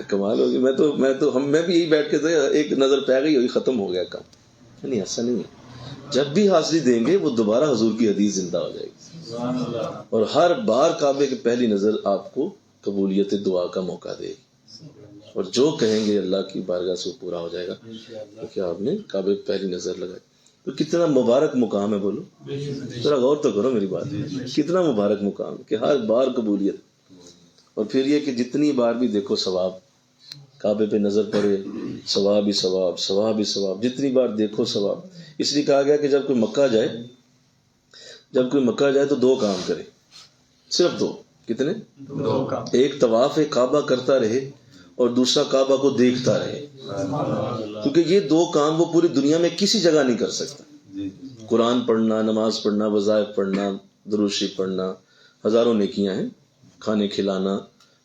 کمال ہوگی. میں بھی یہی بیٹھ کے تھے, ایک نظر پہ گئی وہی ختم ہو گیا کام. نہیں ایسا نہیں ہے, جب بھی حاضری دیں گے وہ دوبارہ حضور کی حدیث زندہ ہو جائے گی, اور ہر بار کعبے کی پہلی نظر آپ کو قبولیت دعا کا موقع دے گی, اور جو کہیں گے اللہ کی بارگاہ سے پورا ہو جائے گا, کیونکہ آپ نے کعبے کی پہلی نظر لگائی. تو کتنا مبارک مقام ہے, بولو ذرا غور تو کرو میری بات, کتنا مبارک مقام کہ ہر بار قبولیت. اور پھر یہ کہ جتنی بار بھی دیکھو ثواب, کعبے پہ نظر پڑے ثواب ہی ثواب, ثواب ہی ثواب, جتنی بار دیکھو ثواب. اس لیے کہا گیا کہ جب کوئی مکہ جائے تو دو کام کرے, صرف دو. کتنے؟ دو کام. ایک طواف کعبہ کرتا رہے اور دوسرا کعبہ کو دیکھتا رہے, کیونکہ یہ دو کام وہ پوری دنیا میں کسی جگہ نہیں کر سکتا. قرآن پڑھنا, نماز پڑھنا, وظائف پڑھنا, درود شریف پڑھنا, ہزاروں نیکیاں ہیں, کھانے کھلانا,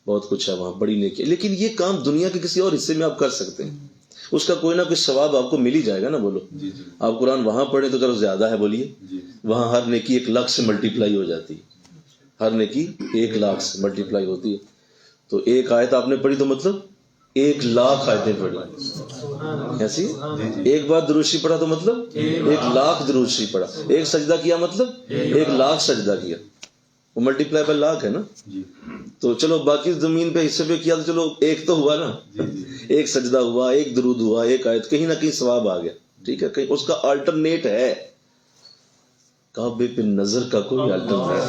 بہت کچھ ہے وہاں, بڑی نیکی. لیکن یہ کام دنیا کے کسی اور حصے میں آپ کر سکتے ہیں, اس کا کوئی نہ کوئی ثواب آپ کو مل ہی جائے گا نا. بولو آپ قرآن وہاں پڑھیں تو چلو زیادہ ہے, بولیے وہاں ہر نیکی 1,00,000 سے ملٹیپلائی ہو جاتی ہے, ہر نیکی 1,00,000 سے ملٹیپلائی ہوتی ہے. تو ایک آیت آپ نے پڑھی تو مطلب 1,00,000 آیتیں پڑھی. ایسی ایک بار درود شریف پڑھا تو مطلب 1,00,000 درود شریف پڑھا. ایک سجدہ کیا مطلب 1,00,000 سجدہ کیا. وہ ملٹی پلائی بائی لاکھ ہے نا. تو چلو باقی زمین پہ حصے پہ کیا تو چلو ایک تو ہوا نا, ایک سجدہ ہوا, ایک درود ہوا, ایک آیت, کہیں نہ کہیں ثواب آ گیا. ٹھیک ہے, کہیں اس کا آلٹرنیٹ ہے. کعبے پہ نظر کا کوئی آلٹرنیٹ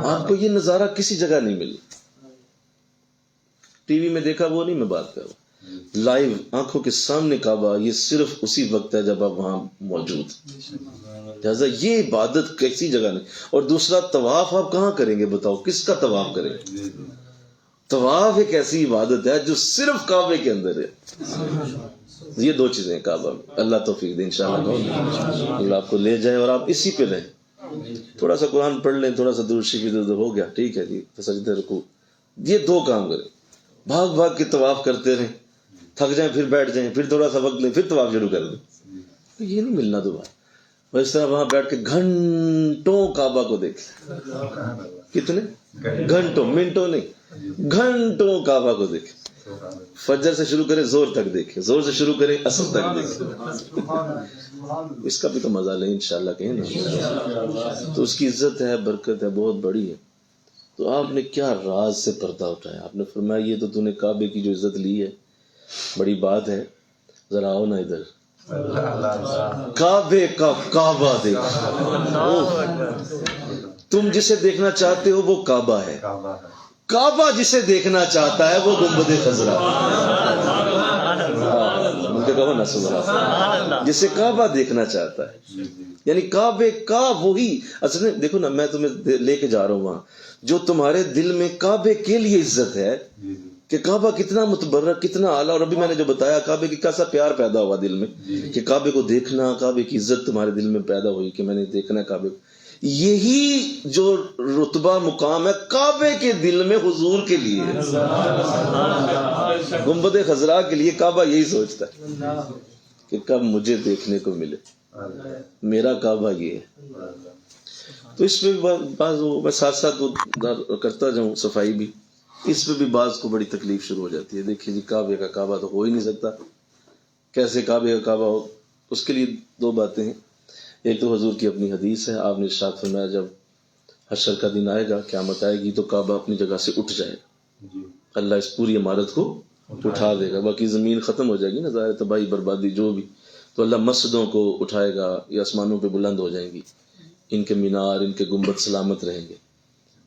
آپ کو یہ نظارہ کسی جگہ نہیں ملی. ٹی وی میں دیکھا وہ نہیں میں بات کر رہا, لائیو آنکھوں کے سامنے کعبہ, یہ صرف اسی وقت ہے جب آپ وہاں موجود. لہٰذا یہ عبادت کسی جگہ نہیں. اور دوسرا طواف آپ کہاں کریں گے بتاؤ, کس کا طواف کریں گے؟ طواف ایک ایسی عبادت ہے جو صرف کعبے کے اندر ہے. یہ دو چیزیں کعبہ میں. اللہ توفیق دے انشاءاللہ, اللہ آپ کو لے جائے اور آپ اسی پہ رہیں. تھوڑا سا قرآن پڑھ لیں, تھوڑا سا درود شریف ادھر ادھر ہو گیا, ٹھیک ہے جی, سجدہ رکوع, یہ دو کام کریں. بھاگ بھاگ کے طواف کرتے رہیں, تھک جائیں پھر بیٹھ جائیں, پھر تھوڑا سا وقت لیں, پھر طواف شروع کر دیں. یہ نہیں ملنا دوبارہ. اور اس طرح وہاں بیٹھ کے گھنٹوں کعبہ کو دیکھیں. کتنے گھنٹوں, منٹوں نہیں, گھنٹوں کعبہ کو دیکھیں. فجر سے شروع کریں زور تک دیکھیں, زور سے شروع کریں عصر تک دیکھیں. اس کا بھی تو مزہ لیں انشاءاللہ کہیں نا. تو اس کی عزت ہے, برکت ہے, بہت بڑی ہے. تو آپ نے کیا راز سے پردہ اٹھایا. آپ نے فرمایا یہ تو نے کعبے کی جو عزت لی ہے بڑی بات ہے, ذرا آؤ نا ادھر. کعبے کا کعبہ دیکھو. تم جسے دیکھنا چاہتے ہو وہ کعبہ ہے, کعبہ جسے دیکھنا چاہتا ہے وہ گنبد خضرا. جسے کعبہ دیکھنا چاہتا ہے, یعنی کعبے کا وہی اصل میں. دیکھو نا, میں تمہیں لے کے جا رہا ہوں وہاں جو تمہارے دل میں کعبے کے لیے عزت ہے کہ کعبہ کتنا متبرک, کتنا اعلیٰ. اور ابھی میں نے جو بتایا کعبے کی کیسا پیار پیدا ہوا دل میں کہ کعبے کو دیکھنا, کعبے کی عزت تمہارے دل میں پیدا ہوئی کہ میں نے دیکھنا ہے کعبے کو. یہی جو رتبہ مقام ہے کعبے کے دل میں حضور کے لیے, گنبد خضرا کے لیے کعبہ یہی سوچتا ہے کہ کب مجھے دیکھنے کو ملے, میرا کعبہ یہ ہے. تو اس پہ بعض میں ساتھ ساتھ کرتا جاؤں صفائی بھی, اس پہ بھی بعض کو بڑی تکلیف شروع ہو جاتی ہے. دیکھیے جی کعبے کا کعبہ تو ہو ہی نہیں سکتا, کیسے کعبے کا کعبہ ہو. اس کے لیے دو باتیں ہیں. ایک تو حضور کی اپنی حدیث ہے, آپ نے ارشاد فرمایا جب حشر کا دن آئے گا, قیامت آئے گی, تو کعبہ اپنی جگہ سے اٹھ جائے گا, اللہ اس پوری عمارت کو اٹھا دے گا. باقی زمین ختم ہو جائے گی نا, ظاہر تباہی بربادی جو بھی, تو اللہ مسجدوں کو اٹھائے گا, یہ آسمانوں پہ بلند ہو جائیں گی, ان کے مینار, ان کے گنبد سلامت رہیں گے,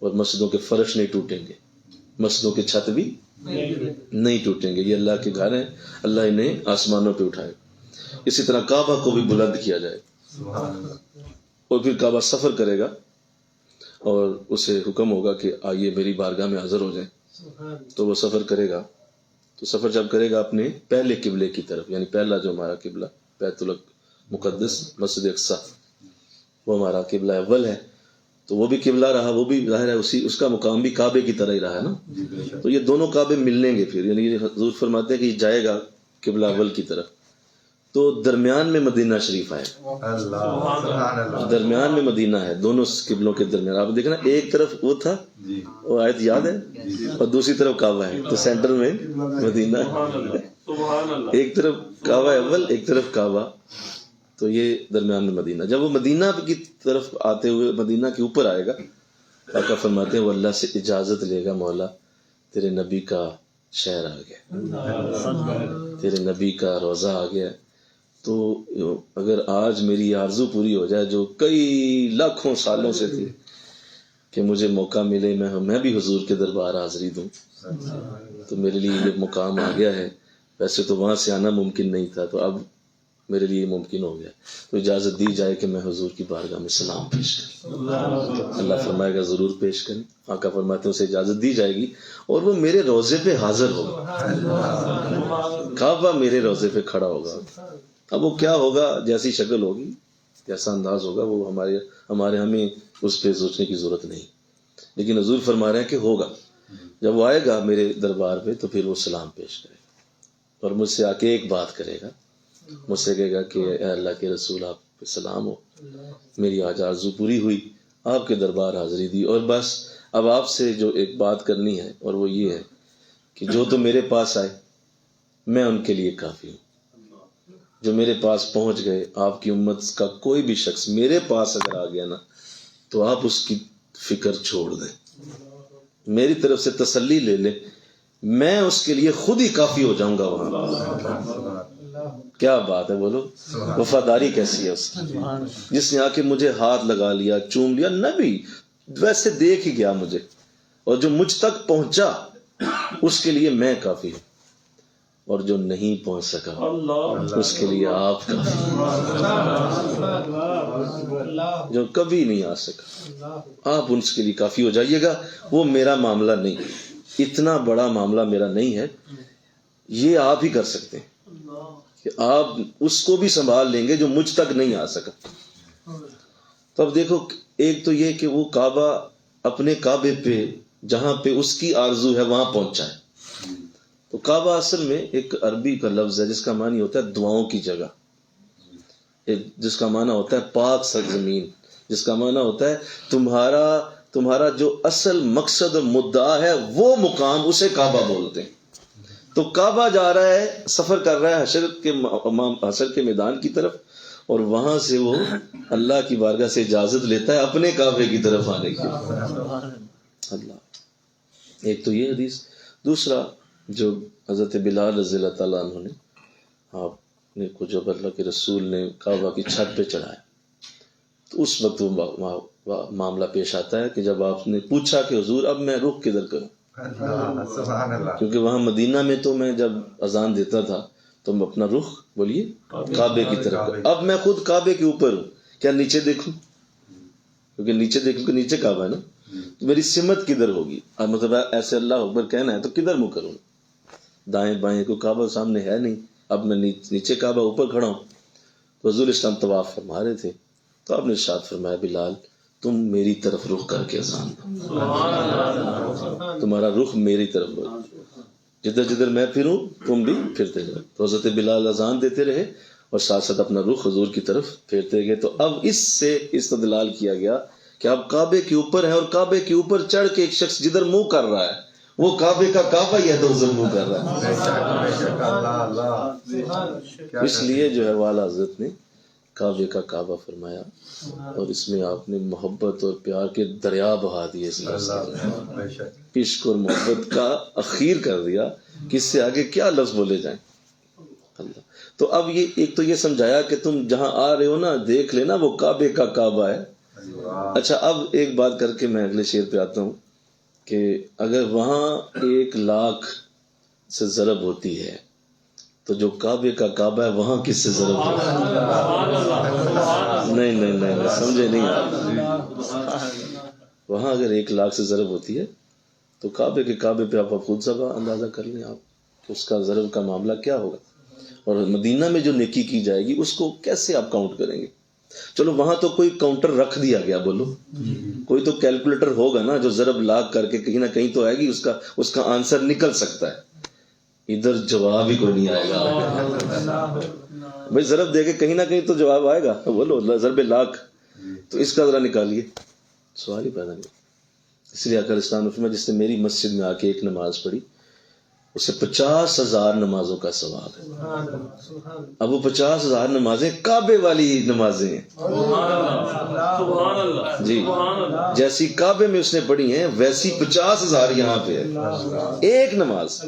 اور مسجدوں کے فرش نہیں ٹوٹیں گے, مسجدوں کے چھت بھی نہیں ٹوٹیں گے. یہ اللہ کے گھر ہیں, اللہ انہیں آسمانوں پہ اٹھائے گا. اسی طرح کعبہ کو بھی بلند کیا جائے, اور پھر کعبہ سفر کرے گا اور اسے حکم ہوگا کہ آئیے میری بارگاہ میں حاضر ہو جائیں. تو وہ سفر کرے گا, تو سفر جب کرے گا اپنے پہلے قبلے کی طرف, یعنی پہلا جو ہمارا قبلہ بیت المقدس مسجد اقصی, وہ ہمارا قبلہ اول ہے. تو وہ بھی قبلہ رہا, وہ بھی ظاہر ہے اس کا مقام بھی کعبے کی طرح ہی رہا ہے نا. تو یہ دونوں کعبے ملیں گے پھر, یعنی حضور فرماتے ہیں کہ یہ جائے گا قبلہ اول کی طرف. تو درمیان میں مدینہ شریف آئے, درمیان میں مدینہ ہے, دونوں قبلوں کے درمیان. آپ دیکھنا ایک طرف وہ تھا, وہ آیت یاد ہے, اور دوسری طرف کعبہ ہے, تو سینٹر میں مدینہ ہے. ایک طرف کعبہ اول, ایک طرف کعبہ, تو یہ درمیان میں مدینہ. جب وہ مدینہ کی طرف آتے ہوئے مدینہ کے اوپر آئے گا, آقا فرماتے ہیں وہ اللہ سے اجازت لے گا, مولا تیرے نبی کا شہر آ گیا, تیرے نبی کا روضہ آ گیا. تو اگر آج میری آرزو پوری ہو جائے جو کئی لاکھوں سالوں سے تھی کہ مجھے موقع ملے میں بھی حضور کے دربار حاضری دوں, تو میرے لیے یہ مقام آ گیا ہے. ویسے تو وہاں سے آنا ممکن نہیں تھا, تو اب میرے لیے ممکن ہو گیا. تو اجازت دی جائے کہ میں حضور کی بارگاہ میں سلام پیش کروں. اللہ فرمائے گا ضرور پیش کریں. آقا فرماتے ہیں اسے اجازت دی جائے گی اور وہ میرے روضے پہ حاضر ہوگا, کعبہ میرے روضے پہ کھڑا ہوگا. اب وہ کیا ہوگا, جیسی شکل ہوگی, جیسا انداز ہوگا, وہ ہمارے ہمیں اس پہ سوچنے کی ضرورت نہیں. لیکن حضور فرما رہے ہیں کہ ہوگا. جب وہ آئے گا میرے دربار پہ تو پھر وہ سلام پیش کرے گا اور مجھ سے آ کے ایک بات کرے گا, مجھ سے کہے گا کہ اے اللہ کے رسول آپ پہ سلام ہو, میری آج آرزو پوری ہوئی, آپ کے دربار حاضری دی, اور بس اب آپ سے جو ایک بات کرنی ہے, اور وہ یہ ہے کہ جو تو میرے پاس آئے میں ان کے لیے کافی ہوں. جو میرے پاس پہنچ گئے، آپ کی امت کا کوئی بھی شخص میرے پاس اگر آ گیا نا تو آپ اس کی فکر چھوڑ دیں، میری طرف سے تسلی لے لیں، میں اس کے لیے خود ہی کافی ہو جاؤں گا وہاں. کیا بات ہے، بولو وفاداری کیسی ہے اس کی. جس نے آ کے مجھے ہاتھ لگا لیا، چوم لیا، نبی ویسے دیکھ ہی گیا مجھے، اور جو مجھ تک پہنچا اس کے لیے میں کافی ہوں، اور جو نہیں پہنچ سکا اس کے لیے آپ کافی، جو کبھی نہیں آ سکا آپ اس کے لیے کافی ہو جائیے گا. وہ میرا معاملہ نہیں، اتنا بڑا معاملہ میرا نہیں ہے، یہ آپ ہی کر سکتے ہیں کہ آپ اس کو بھی سنبھال لیں گے جو مجھ تک نہیں آ سکا. تو اب دیکھو، ایک تو یہ کہ وہ کعبہ اپنے کعبے پہ جہاں پہ اس کی آرزو ہے وہاں پہنچا ہے. تو کعبہ اصل میں ایک عربی کا لفظ ہے جس کا معنی ہوتا ہے دعاؤں کی جگہ، جس کا معنی ہوتا ہے پاک سرزمین، جس کا معنی ہوتا ہے تمہارا جو اصل مقصد اور مدعا ہے وہ مقام، اسے کعبہ بولتے ہیں. تو کعبہ جا رہا ہے، سفر کر رہا ہے حشر کے میدان کی طرف، اور وہاں سے وہ اللہ کی بارگاہ سے اجازت لیتا ہے اپنے کعبے کی طرف آنے کی. اللہ، ایک تو یہ حدیث. دوسرا جو حضرت بلال رضی اللہ تعالیٰ عنہ نے آپ نے کو جب اللہ کے رسول نے کعبہ کی چھت پہ چڑھایا تو اس وقت وہ معاملہ پیش آتا ہے کہ جب آپ نے پوچھا کہ حضور اب میں رخ کدھر کروں، کیونکہ وہاں مدینہ میں تو میں جب اذان دیتا تھا تو میں اپنا رخ بولیے کعبے کی طرف، اب میں خود کعبے کے اوپر ہوں، کیا نیچے دیکھوں؟ کیونکہ نیچے دیکھوں کہ نیچے کعبہ ہے نا، تو میری سمت کدھر ہوگی؟ اب مطلب ایسے اللہ اکبر کہنا ہے تو کدھر منہ کروں؟ دائیں بائیں کو کعبہ سامنے ہے نہیں، اب میں نیچے کعبہ اوپر کھڑا ہوں. تو حضور اسلام طواف فرما رہے تھے تو آپ نے ارشاد فرمایا بلال تم میری طرف رخ کر کے اذان دو، تمہارا رخ میری طرف ہو، جدھر جدھر میں پھروں تم بھی پھرتے جاؤ. تو حضرت بلال اذان دیتے رہے اور ساتھ ساتھ اپنا رخ حضور کی طرف پھیرتے گئے. تو اب اس سے استدلال کیا گیا کہ اب کعبے کے اوپر ہے، اور کعبے کے اوپر چڑھ کے ایک شخص جدھر منہ کر رہا ہے وہ کعبے کا کعبہ ہی ہے تو حضور منہ کر رہا ہے. اس لیے جو ہے والا حضرت نے کعبے کا کعبہ فرمایا، اور اس میں آپ نے محبت اور پیار کے دریا بہا دیے، اس لفظ کے عشق اور محبت کا اخیر کر دیا کہ اس سے آگے کیا لفظ بولے جائیں. اللہ. تو اب یہ ایک تو یہ سمجھایا کہ تم جہاں آ رہے ہو نا دیکھ لینا وہ کعبے کا کعبہ ہے. اچھا اب ایک بات کر کے میں اگلے شعر پہ آتا ہوں کہ اگر وہاں 1,00,000 سے ضرب ہوتی ہے تو جو کعبے کا کعبہ ہے وہاں کس سے ضرب ہوتی ہے؟ نہیں سمجھے نہیں آپ. وہاں اگر 1,00,000 سے ضرب ہوتی ہے تو کعبے کے کعبے پہ آپ خود سب اندازہ کر لیں آپ کہ اس کا ضرب کا معاملہ کیا ہوگا. اور مدینہ میں جو نیکی کی جائے گی اس کو کیسے آپ کاؤنٹ کریں گے؟ چلو وہاں تو کوئی کاؤنٹر رکھ دیا گیا، بولو کوئی تو کیلکولیٹر ہوگا نا جو ضرب لاگ کر کے کہیں نہ کہیں تو آئے گی، اس کا آنسر نکل سکتا ہے. ادھر جواب ہی کوئی نہیں آئے گا. بھائی ضرب دے کے کہیں نہ کہیں تو جواب آئے گا، بولو ضرب لاکھ، تو اس کا ذرا نکالیے، سوال ہی پیدا نہیں. اس لیے آقا اسلام نے فرمایا جس نے میری مسجد میں آ کے ایک نماز پڑھی اسے 50,000 نمازوں کا ثواب ہے. اب وہ 50,000 نمازیں کعبے والی نمازیں ہیں جی، جیسی کعبے میں اس نے پڑھی ہیں ویسی 50,000 یہاں پہ ہے. ایک نماز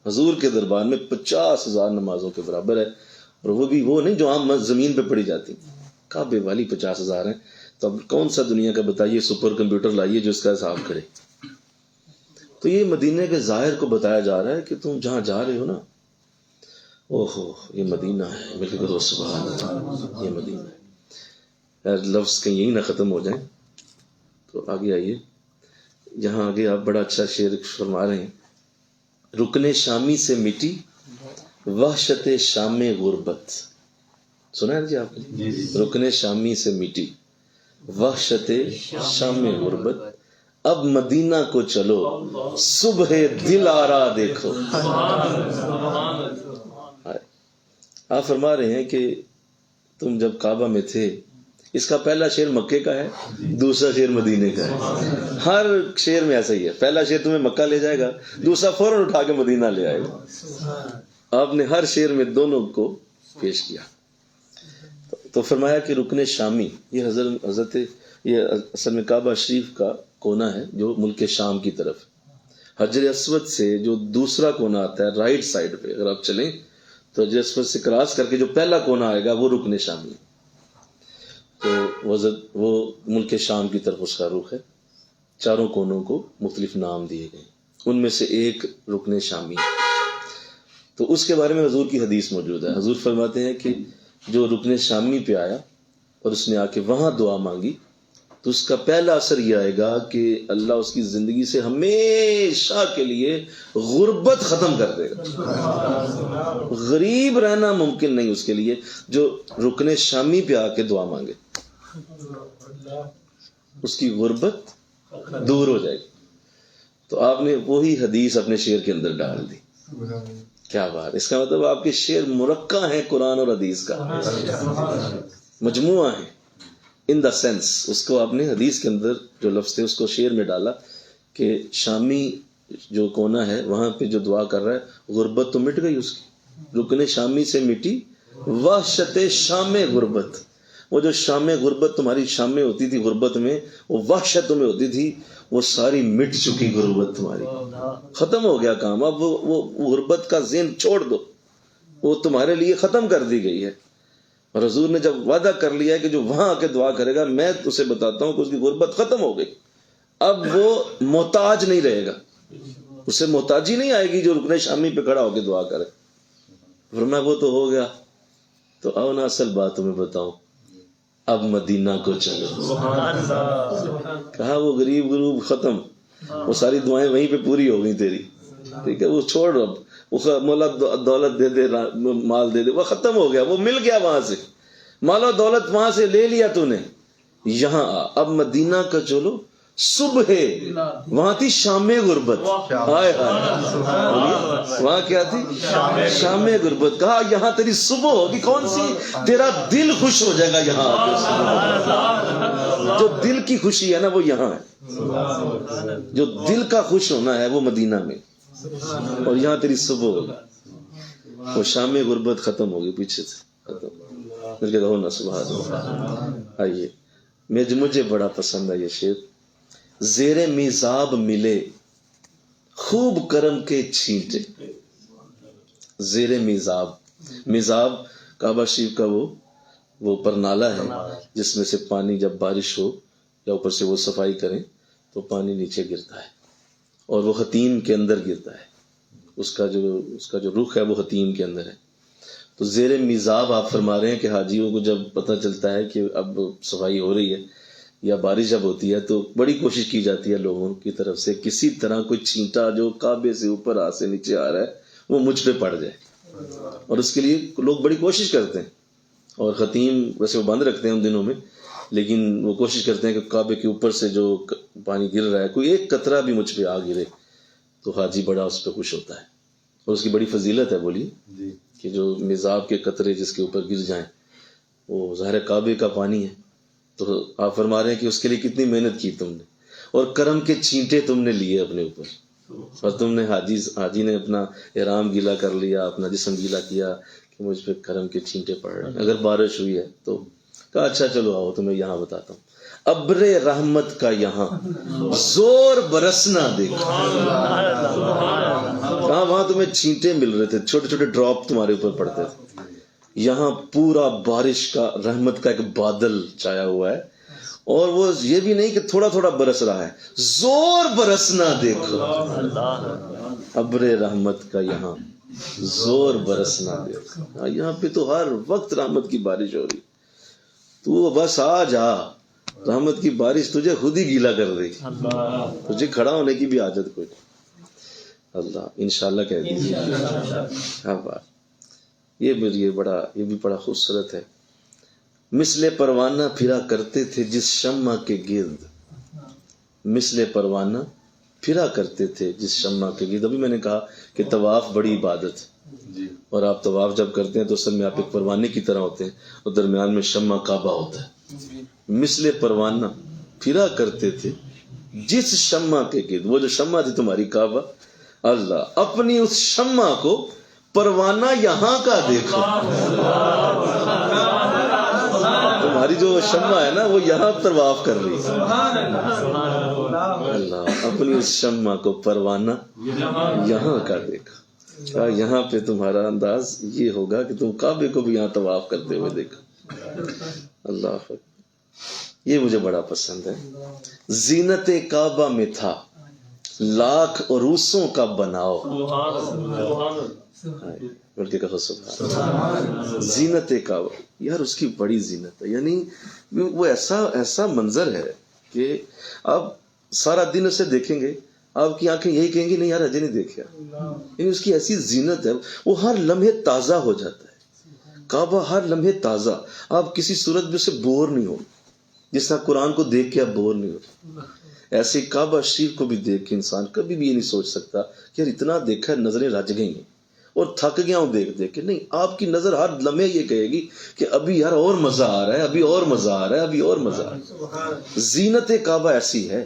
حضور کے دربار میں 50,000 نمازوں کے برابر ہے، اور وہ بھی وہ نہیں جو عام زمین پہ پڑھی جاتی، کعبے والی 50,000 ہیں. تو اب کون سا دنیا کا بتائیے سپر کمپیوٹر لائیے جو اس کا حساب کرے. تو یہ مدینہ کے ظاہر کو بتایا جا رہا ہے کہ تم جہاں جا رہے ہو نا، اوہو یہ مدینہ ہے، مل کے کرو سبحان اللہ، یہ مدینہ ہے. لفظ کہیں یہی نہ ختم ہو جائیں. تو آگے آئیے، یہاں آگے آپ بڑا اچھا شعر فرما رہے ہیں. رکن شامی سے مٹی وحشت شام غربت، سنا ہے جی آپ نے؟ رکن شامی سے مٹی وحشت شام غربت، اب مدینہ کو چلو صبح دل آرا دیکھو. آپ فرما رہے ہیں کہ تم جب کعبہ میں تھے اس کا پہلا شعر مکے کا ہے، دوسرا شعر مدینے کا ہے. ہر شعر میں ایسا ہی ہے، پہلا شعر تمہیں مکہ لے جائے گا، دوسرا فوراً اٹھا کے مدینہ لے آئے گا. آپ نے ہر شعر میں دونوں کو پیش کیا. تو فرمایا کہ رکن شامی، یہ حضرت یہ اصل میں کعبہ شریف کا کونا ہے جو ملک شام کی طرف، حجر اسود سے جو دوسرا کونا آتا ہے رائٹ سائڈ پہ، اگر آپ چلیں تو حجر اسود سے کراس کر کے جو پہلا کونا آئے گا وہ رکن شامی. تو وہ ملک شام کی طرف اس کا رخ ہے. چاروں کونوں کو مختلف نام دیے گئے، ان میں سے ایک رکن شامی. تو اس کے بارے میں حضور کی حدیث موجود ہے. حضور فرماتے ہیں کہ جو رکن شامی پہ آیا اور اس نے آ کے وہاں دعا مانگی تو اس کا پہلا اثر یہ آئے گا کہ اللہ اس کی زندگی سے ہمیشہ کے لیے غربت ختم کر دے گا. غریب رہنا ممکن نہیں اس کے لیے جو رکن شامی پہ آ کے دعا مانگے، اس کی غربت دور ہو جائے گی. تو آپ نے وہی حدیث اپنے شعر کے اندر ڈال دی. کیا بات! اس کا مطلب آپ کے شعر مرقع ہیں قرآن اور حدیث کا مجموعہ ہے. ان دا سینس اس کو آپ نے حدیث کے اندر جو لفظ تھے اس کو شعر میں ڈالا کہ شامی جو کونا ہے وہاں پہ جو دعا کر رہا ہے غربت تو مٹ گئی اس کی. رکن شامی سے مٹی وحشت شام غربت. وہ جو شام غربت تمہاری شام میں ہوتی تھی غربت میں، وہ وحشت میں ہوتی تھی، وہ ساری مٹ چکی غربت تمہاری، ختم ہو گیا کام. اب وہ غربت کا ذہن چھوڑ دو، وہ تمہارے لیے ختم کر دی گئی ہے. اور حضور نے جب وعدہ کر لیا ہے کہ جو وہاں آ کے دعا کرے گا میں اسے بتاتا ہوں کہ اس کی غربت ختم ہو گئی. اب وہ محتاج نہیں رہے گا، اسے محتاجی نہیں آئے گی جو رکن شامی پہ کھڑا ہو کے دعا کرے. فرمایا وہ تو ہو گیا. تو آؤ نا اصل بات تمہیں بتاؤں، اب مدینہ کو چلو. کہا وہ غریب گروب ختم، وہ ساری دعائیں وہیں پہ پوری ہو گئی تیری. ٹھیک ہے، وہ چھوڑ، اب وہ مولا دولت دے دے، مال دے دے، وہ ختم ہو گیا، وہ مل گیا وہاں سے. مال و دولت وہاں سے لے لیا تو نے، یہاں آ. اب مدینہ کا چلو. صبح وہاں تھی شام غربت. ہائے ہائے، وہاں کیا تھی؟ شام غربت. کہا یہاں تیری صبح ہوگی. کون سی؟ تیرا دل خوش ہو جائے گا یہاں آ کے. جو دل کی خوشی ہے نا وہ یہاں ہے، جو دل کا خوش ہونا ہے وہ مدینہ میں، اور یہاں تیری صبح ہوگی. وہ شام غربت ختم ہوگی پیچھے سے ختم. مل کے کہو نا سبحان اللہ. آئیے، مجھے بڑا پسند ہے یہ شعر. زیر میزاب ملے خوب کرم کے چھینٹے. زیر میزاب، میزاب کعبہ شریف کا وہ پرنالا ہے جس میں سے پانی جب بارش ہو یا اوپر سے وہ صفائی کریں تو پانی نیچے گرتا ہے اور وہ حتیم کے اندر گرتا ہے. اس کا جو رخ ہے وہ حتیم کے اندر ہے. تو زیر میزاب آپ فرما رہے ہیں کہ حاجیوں کو جب پتہ چلتا ہے کہ اب صفائی ہو رہی ہے یا بارش جب ہوتی ہے تو بڑی کوشش کی جاتی ہے لوگوں کی طرف سے کسی طرح کوئی چھینٹا جو کعبے سے اوپر سے نیچے آ رہا ہے وہ مجھ پہ پڑ جائے. اور اس کے لیے لوگ بڑی کوشش کرتے ہیں. اور خطیم ویسے وہ بند رکھتے ہیں ان دنوں میں، لیکن وہ کوشش کرتے ہیں کہ کعبے کے اوپر سے جو پانی گر رہا ہے کوئی ایک قطرہ بھی مجھ پہ آ گرے تو حاجی بڑا اس پہ خوش ہوتا ہے. اور اس کی بڑی فضیلت ہے بولیے کہ جو میزاب کے قطرے جس کے اوپر گر جائیں وہ ظاہر کعبے کا پانی ہے. تو آپ فرما رہے ہیں کہ اس کے لیے کتنی محنت کی تم نے، اور کرم کے چھینٹے تم نے لیے اپنے اوپر، اور تم نے حاجی نے اپنا احرام گیلا کر لیا، اپنا جسم گیلا کیا کہ مجھ پہ کرم کے چھینٹے پڑ رہے ہیں. اگر بارش ہوئی ہے تو کہا اچھا چلو آؤ تمہیں یہاں بتاتا ہوں. ابر رحمت کا یہاں زور برسنا دیکھو. کہاں؟ وہاں تمہیں چھینٹے مل رہے تھے، چھوٹے چھوٹے ڈراپ تمہارے اوپر پڑتے تھے. یہاں پورا بارش کا، رحمت کا ایک بادل چھایا ہوا ہے، اور وہ یہ بھی نہیں کہ تھوڑا تھوڑا برس رہا ہے، زور برسنا دیکھو. ابر رحمت کا یہاں زور برسنا دیکھو. یہاں پہ تو ہر وقت رحمت کی بارش ہو رہی. تو بس آ جا، رحمت کی بارش تجھے خود ہی گیلا کر دے گی، تجھے کھڑا ہونے کی بھی حاجت کوئی. اللہ انشاءاللہ کہہ دیجیے. کیا بات! یہ بھی بڑا خوبصورت ہے. مثل پروانہ پھرا کرتے تھے جس شمع کے گرد. مثل پروانہ پھرا کرتے تھے جس شمع کے گرد. ابھی میں نے کہا کہ طواف بڑی عبادت ہے، اور آپ طواف جب کرتے ہیں تو اصل میں آپ ایک پروانے کی طرح ہوتے ہیں، اور درمیان میں شمع کعبہ ہوتا ہے. مثل پروانہ پھرا کرتے تھے جس شمع کے گرد. وہ جو شمع تھی تمہاری کعبہ، اللہ اپنی اس شمع کو پروانہ یہاں کا دیکھو. تمہاری جو شمع ہے نا وہ یہاں طواف کر رہی ہے. اللہ اپنی اس شمع کو پروانہ یہاں کا دیکھا. یہاں پہ تمہارا انداز یہ ہوگا کہ تم کعبے کو بھی یہاں طواف کرتے ہوئے دیکھو. اللہ یہ مجھے بڑا پسند ہے. زینت کعبہ میں تھا لاکھ عروسوں کا بناؤ. بلکہ کہو سبحان. زینت کعبہ یار اس کی بڑی زینت ہے. یعنی وہ ایسا منظر ہے کہ آپ سارا دن اسے دیکھیں گے آپ کی آنکھیں یہی کہیں گی نہیں یار اجے نہیں دیکھا. یعنی اس کی ایسی زینت ہے وہ ہر لمحے تازہ ہو جاتا ہے. کعبہ ہر لمحے تازہ. آپ کسی صورت میں اسے بور نہیں ہو. جس طرح قرآن کو دیکھ کے آپ بور نہیں ہو، ایسے کعبہ شریف کو بھی دیکھ کے انسان کبھی بھی یہ نہیں سوچ سکتا کہ یار اتنا دیکھا ہے نظریں رج گئی ہیں اور تھک گیا ہوں دیکھ دیکھ کے. نہیں، آپ کی نظر ہر لمحے یہ کہے گی کہ ابھی یار اور مزہ آ رہا ہے، ابھی اور مزہ آ رہا ہے، ابھی اور مزہ آ رہا ہے. زینت کعبہ ایسی ہے.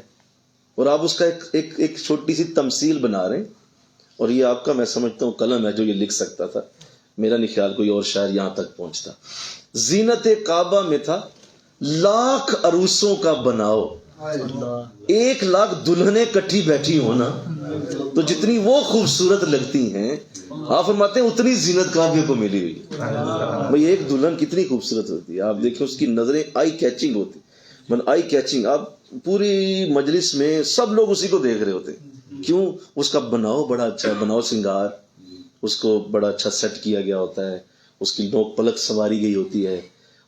اور آپ اس کا ایک چھوٹی سی تمثیل بنا رہے ہیں. اور یہ آپ کا میں سمجھتا ہوں قلم ہے جو یہ لکھ سکتا تھا. میرا نہیں خیال کوئی اور شاعر یہاں تک پہنچتا. زینت کعبہ میں تھا لاکھ عروسوں کا بناؤ. 1,00,000 دلہنیں کٹھی بیٹھی ہونا تو جتنی وہ خوبصورت لگتی ہیں آپ فرماتے ہیں اتنی زینت کعبے کو ملی ہوئی. بھئی ایک دلہن کتنی خوبصورت ہوتی ہے. آپ دیکھیں اس کی نظریں آئی کیچنگ ہوتی. آئی کیچنگ. آپ پوری مجلس میں سب لوگ اسی کو دیکھ رہے ہوتے. کیوں؟ اس کا بناؤ بڑا اچھا ہے. بناؤ سنگار اس کو بڑا اچھا سیٹ کیا گیا ہوتا ہے. اس کی نوک پلک سنواری گئی ہوتی ہے.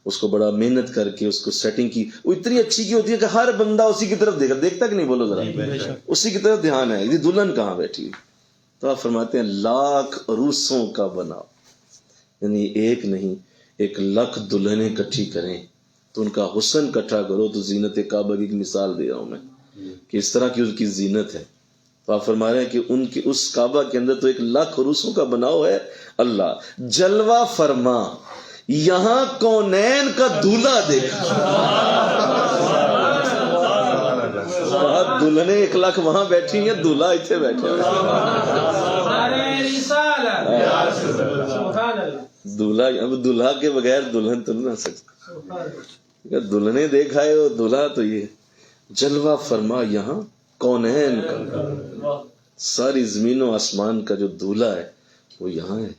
اس کو بڑا محنت کر کے اس کو سیٹنگ کی وہ اتنی اچھی کی ہوتی ہے کہ ہر بندہ اسی کی طرف دیکھتا کہ نہیں؟ بولو ذرا. اسی کی طرف دھیان ہے. یہ دلہن کہاں بیٹھی. تو آپ فرماتے ہیں لاکھ عروسوں کا بناؤ. یعنی ایک نہیں 1,00,000 دلہنیں اکٹھی کریں تو ان کا حسن اکٹھا کرو تو زینت کعبہ کی ایک مثال دے رہا ہوں میں کہ اس طرح کی ان کی زینت ہے. تو آپ فرما رہے ہیں کہ ان کی اس کعبہ کے اندر تو 1,00,000 عروسوں کا بناؤ ہے. اللہ جلوہ فرما یہاں کونین کا دولہا دیکھا. دلہنیں 1,00,000 وہاں بیٹھی ہیں، دولہا اتنے بیٹھے ہوئے. دولہا اب دولہا کے بغیر دلہن تو نہ سکتا. دلہنیں دیکھا ہے وہ دولہا تو یہ جلوہ فرما یہاں کونین کا. ساری زمین و آسمان کا جو دولہا ہے وہ یہاں ہے.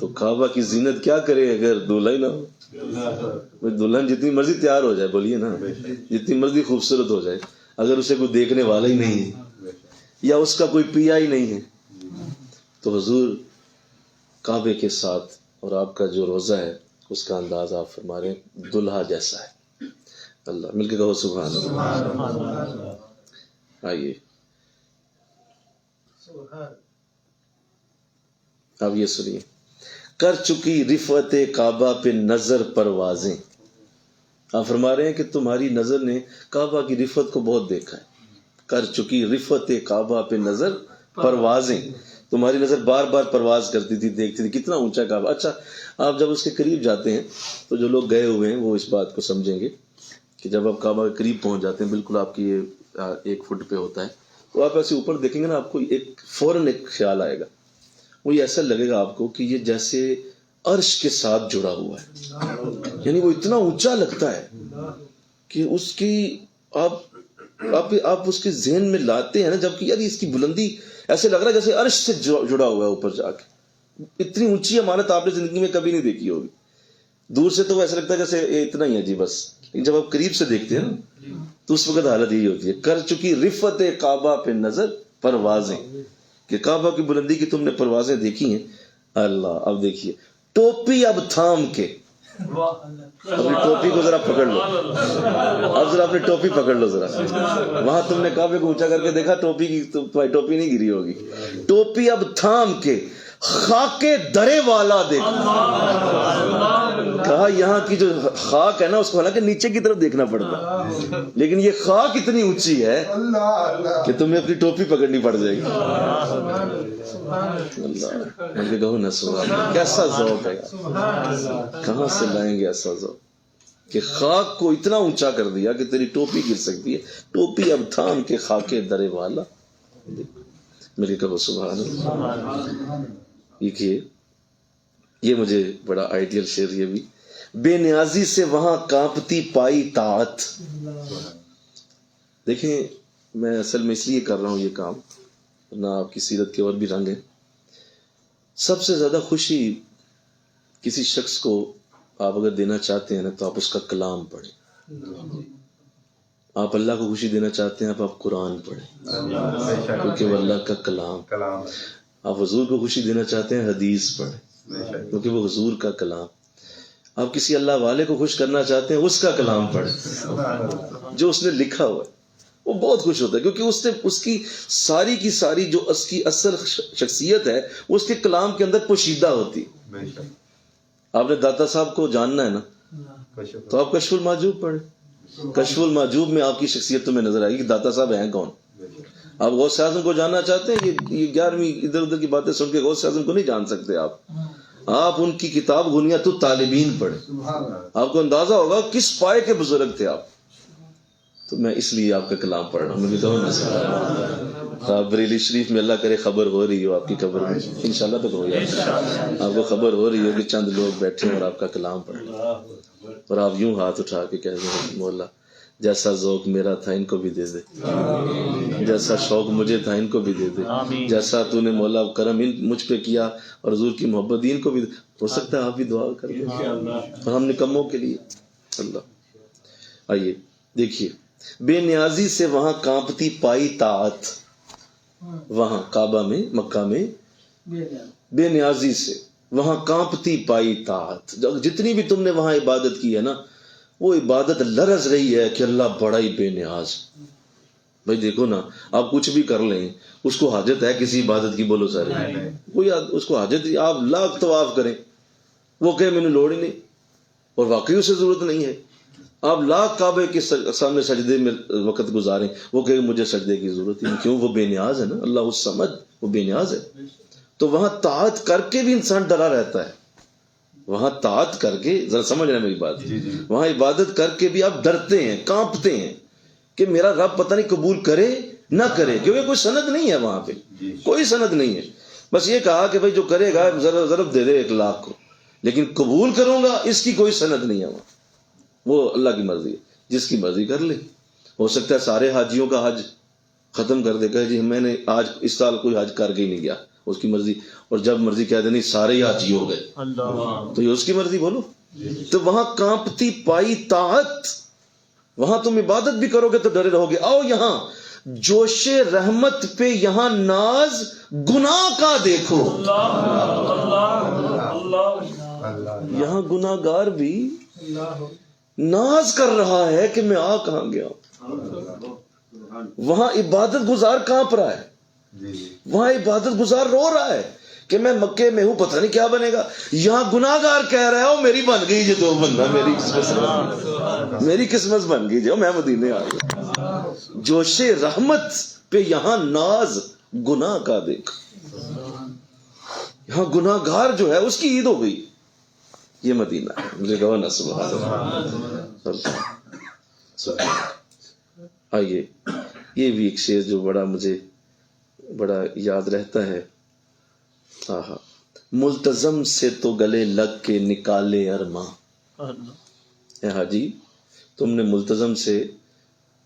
تو کعبہ کی زینت کیا کرے اگر دولہا ہی نہ ہو. دلہن جتنی مرضی تیار ہو جائے، بولیے نا، جتنی مرضی خوبصورت ہو جائے، اگر اسے کوئی دیکھنے والا ہی نہیں ہے یا اس کا کوئی پیا ہی نہیں ہے تو حضور کعبے کے ساتھ اور آپ کا جو روزہ ہے اس کا انداز آپ فرما رہے ہیں دلہا جیسا ہے. اللہ مل کے کہو سبحان اللہ. آئیے اب یہ سنیے. کر چکی رفعت کعبہ پہ نظر پروازیں. آپ فرما رہے ہیں کہ تمہاری نظر نے کعبہ کی رفعت کو بہت دیکھا ہے. کر چکی رفعت کعبہ پہ نظر پروازیں. تمہاری نظر بار بار پرواز کرتی تھی، دیکھتی تھی کتنا اونچا کعبہ. اچھا آپ جب اس کے قریب جاتے ہیں تو جو لوگ گئے ہوئے ہیں وہ اس بات کو سمجھیں گے کہ جب آپ کعبہ کے قریب پہنچ جاتے ہیں، بالکل آپ کی یہ 1 فٹ پہ ہوتا ہے، تو آپ ایسے اوپر دیکھیں گے نا آپ کو فوراً ایک خیال آئے گا. وہ یہ ایسا لگے گا آپ کو کہ یہ جیسے عرش کے ساتھ جڑا ہوا ہے. یعنی وہ اتنا اونچا لگتا ہے کہ اس کی آپ اس کے ذہن میں لاتے ہیں نا جبکہ یار اس کی بلندی ایسے لگ رہا ہے جیسے عرش سے جڑا ہوا ہے اوپر جا کے. اتنی اونچی عمارت آپ نے زندگی میں کبھی نہیں دیکھی ہوگی. دور سے تو ایسا لگتا ہے جیسے اتنا ہی ہے جی بس. جب آپ قریب سے دیکھتے ہیں نا تو اس وقت حالت یہی ہوتی ہے. کر چکی رفعت کعبہ پہ نظر پروازیں، کہ کعبہ کی بلندی کی تم نے پروازیں دیکھی ہیں. اللہ اب دیکھیے ٹوپی اب تھام کے. اپنی ٹوپی کو ذرا پکڑ لو. اب ذرا اپنی ٹوپی پکڑ لو ذرا. وہاں تم نے کعبے کو اونچا کر کے دیکھا، ٹوپی کی ٹوپی نہیں گری ہوگی. ٹوپی اب تھام کے خاکے درے والا دیکھا. کہا یہاں کی جو خاک ہے نا اس کو حالانکہ نیچے کی طرف دیکھنا پڑتا، لیکن یہ خاک اتنی اونچی ہے کہ تمہیں اپنی ٹوپی پکڑنی پڑ جائے گی. اللہ کہو نا سبحان اللہ. کیسا ذوق ہے، کہاں سے لائیں گے ایسا ذوق. کہ خاک کو اتنا اونچا کر دیا کہ تیری ٹوپی گر سکتی ہے، ٹوپی اب تھام کے خاکے درے والا. میرے کہو سبحان اللہ. دیکھیے یہ مجھے آئیڈیل شعر یہ بھی. بے نیازی سے وہاں کانپتی پائی طاعت. دیکھیں میں اصل میں اس لیے کر رہا ہوں یہ کام، نہ آپ کی سیرت کے اور بھی رنگ ہیں. سب سے زیادہ خوشی کسی شخص کو آپ اگر دینا چاہتے ہیں نا تو آپ اس کا کلام پڑھیں. آپ اللہ کو خوشی دینا چاہتے ہیں آپ قرآن پڑھیں کیونکہ وہ اللہ کا کلام. آپ حضور کو خوشی دینا چاہتے ہیں حدیث پڑھیں کیونکہ وہ حضور کا کلام. آپ کسی اللہ والے کو خوش کرنا چاہتے ہیں اس کا کلام پڑھیں جو اس نے لکھا ہوا ہے. وہ بہت خوش ہوتا ہے کیونکہ اس کی ساری جو اس کی اصل شخصیت ہے وہ اس کے کلام کے اندر پوشیدہ ہوتی. آپ نے داتا صاحب کو جاننا ہے نا تو آپ کشف المحجوب پڑھیں. کشف المحجوب میں آپ کی شخصیت تمہیں نظر آئے گی کہ داتا صاحب ہیں کون. آپ غوث اعظم کو جاننا چاہتے ہیں، یہ 11ویں ادھر ادھر کی باتیں سن کے غوث اعظم کو نہیں جان سکتے. آپ ان کی کتاب غنیۃ الطالبین پڑھیں، آپ کو اندازہ ہوگا کس پائے کے بزرگ تھے آپ. تو میں اس لیے آپ کا کلام پڑھ رہا ہوں. مجھے کہو نا بریلی شریف میں اللہ کرے خبر ہو رہی ہو آپ کی قبر میں، انشاءاللہ تو کہو یار آپ کو خبر ہو رہی ہو کہ چند لوگ بیٹھے اور آپ کا کلام پڑھ رہے ہیں اور آپ یوں ہاتھ اٹھا کے کہہ رہے ہیں مولا جیسا ذوق میرا تھا ان کو بھی دے دے، جیسا شوق مجھے تھا ان کو بھی دے دے، جیسا تو نے مولا کرم مجھ پہ کیا اور حضور کی محبت ان کو بھی دے. ہو سکتا ہے آپ بھی دعا کر دیں اور ہم نکموں کے لیے. اللہ آئیے دیکھیے. بے نیازی سے وہاں کانپتی پائی طاعت. وہاں کعبہ میں مکہ میں بے نیازی سے وہاں کانپتی پائی طاعت. جتنی بھی تم نے وہاں عبادت کی ہے نا وہ عبادت لرز رہی ہے کہ اللہ بڑا ہی بے نیاز. بھائی دیکھو نا آپ کچھ بھی کر لیں اس کو حاجت ہے کسی عبادت کی؟ بولو سارے کوئی اس کو حاجت. آپ لاکھ طواف کریں وہ کہے میں نے لوڑ ہی نہیں اور واقعی اسے ضرورت نہیں ہے. آپ لاکھ کعبے کے سامنے سجدے میں وقت گزاریں وہ کہے مجھے سجدے کی ضرورت ہی نہیں. کیوں؟ وہ بے نیاز ہے نا. اللہ الصمد وہ بے نیاز ہے. تو وہاں طاعت کر کے بھی انسان ڈرا رہتا ہے. وہاں طاعت کر کے ذرا سمجھ رہے ہیں میری بات. وہاں عبادت کر کے بھی آپ ڈرتے ہیں کانپتے ہیں کہ میرا رب پتہ نہیں قبول کرے نہ کرے کیونکہ کوئی سند نہیں ہے وہاں پہ. کوئی سند نہیں ہے. بس یہ کہا کہ بھائی جو کرے گا ضرب دے دے 1,00,000 کو لیکن قبول کروں گا اس کی کوئی سند نہیں ہے وہاں. وہ اللہ کی مرضی ہے. جس کی مرضی کر لے. ہو سکتا ہے سارے حاجیوں کا حج ختم کر دے کہ جی میں نے آج اس سال کوئی حج کر کے ہی نہیں گیا. اس کی مرضی. اور جب مرضی کہہ دے نہیں سارے ہی حاجی ہو گئے تو یہ اس کی مرضی. بولو تو وہاں کانپتی پائی طاعت. وہاں تم عبادت بھی کرو گے تو ڈرے رہو گے. آؤ یہاں جوش رحمت پہ یہاں ناز گناہ کا دیکھو. یہاں گناہ گار بھی ناز کر رہا ہے کہ میں آ کہاں گیا. وہاں عبادت گزار کانپ رہا ہے. وہاں عبادت گزار رو رہا ہے کہ میں مکے میں ہوں پتہ نہیں کیا بنے گا. یہاں گناہ گار کہہ رہا ہے میری بن گئی جو بندہ میری قسمت بن گئی جو میں مدینے آ گیا. جوش رحمت پہ یہاں ناز گناہ کا دیکھ. یہاں گناہ گار جو ہے اس کی عید ہو گئی. یہ مدینہ ہے. مجھے کہو نا سبحان اللہ. آئیے یہ بھی ایک شعر جو مجھے بڑا یاد رہتا ہے. آہا ملتزم سے تو گلے لگ کے نکالے ارماں. اے حاجی تم نے ملتزم سے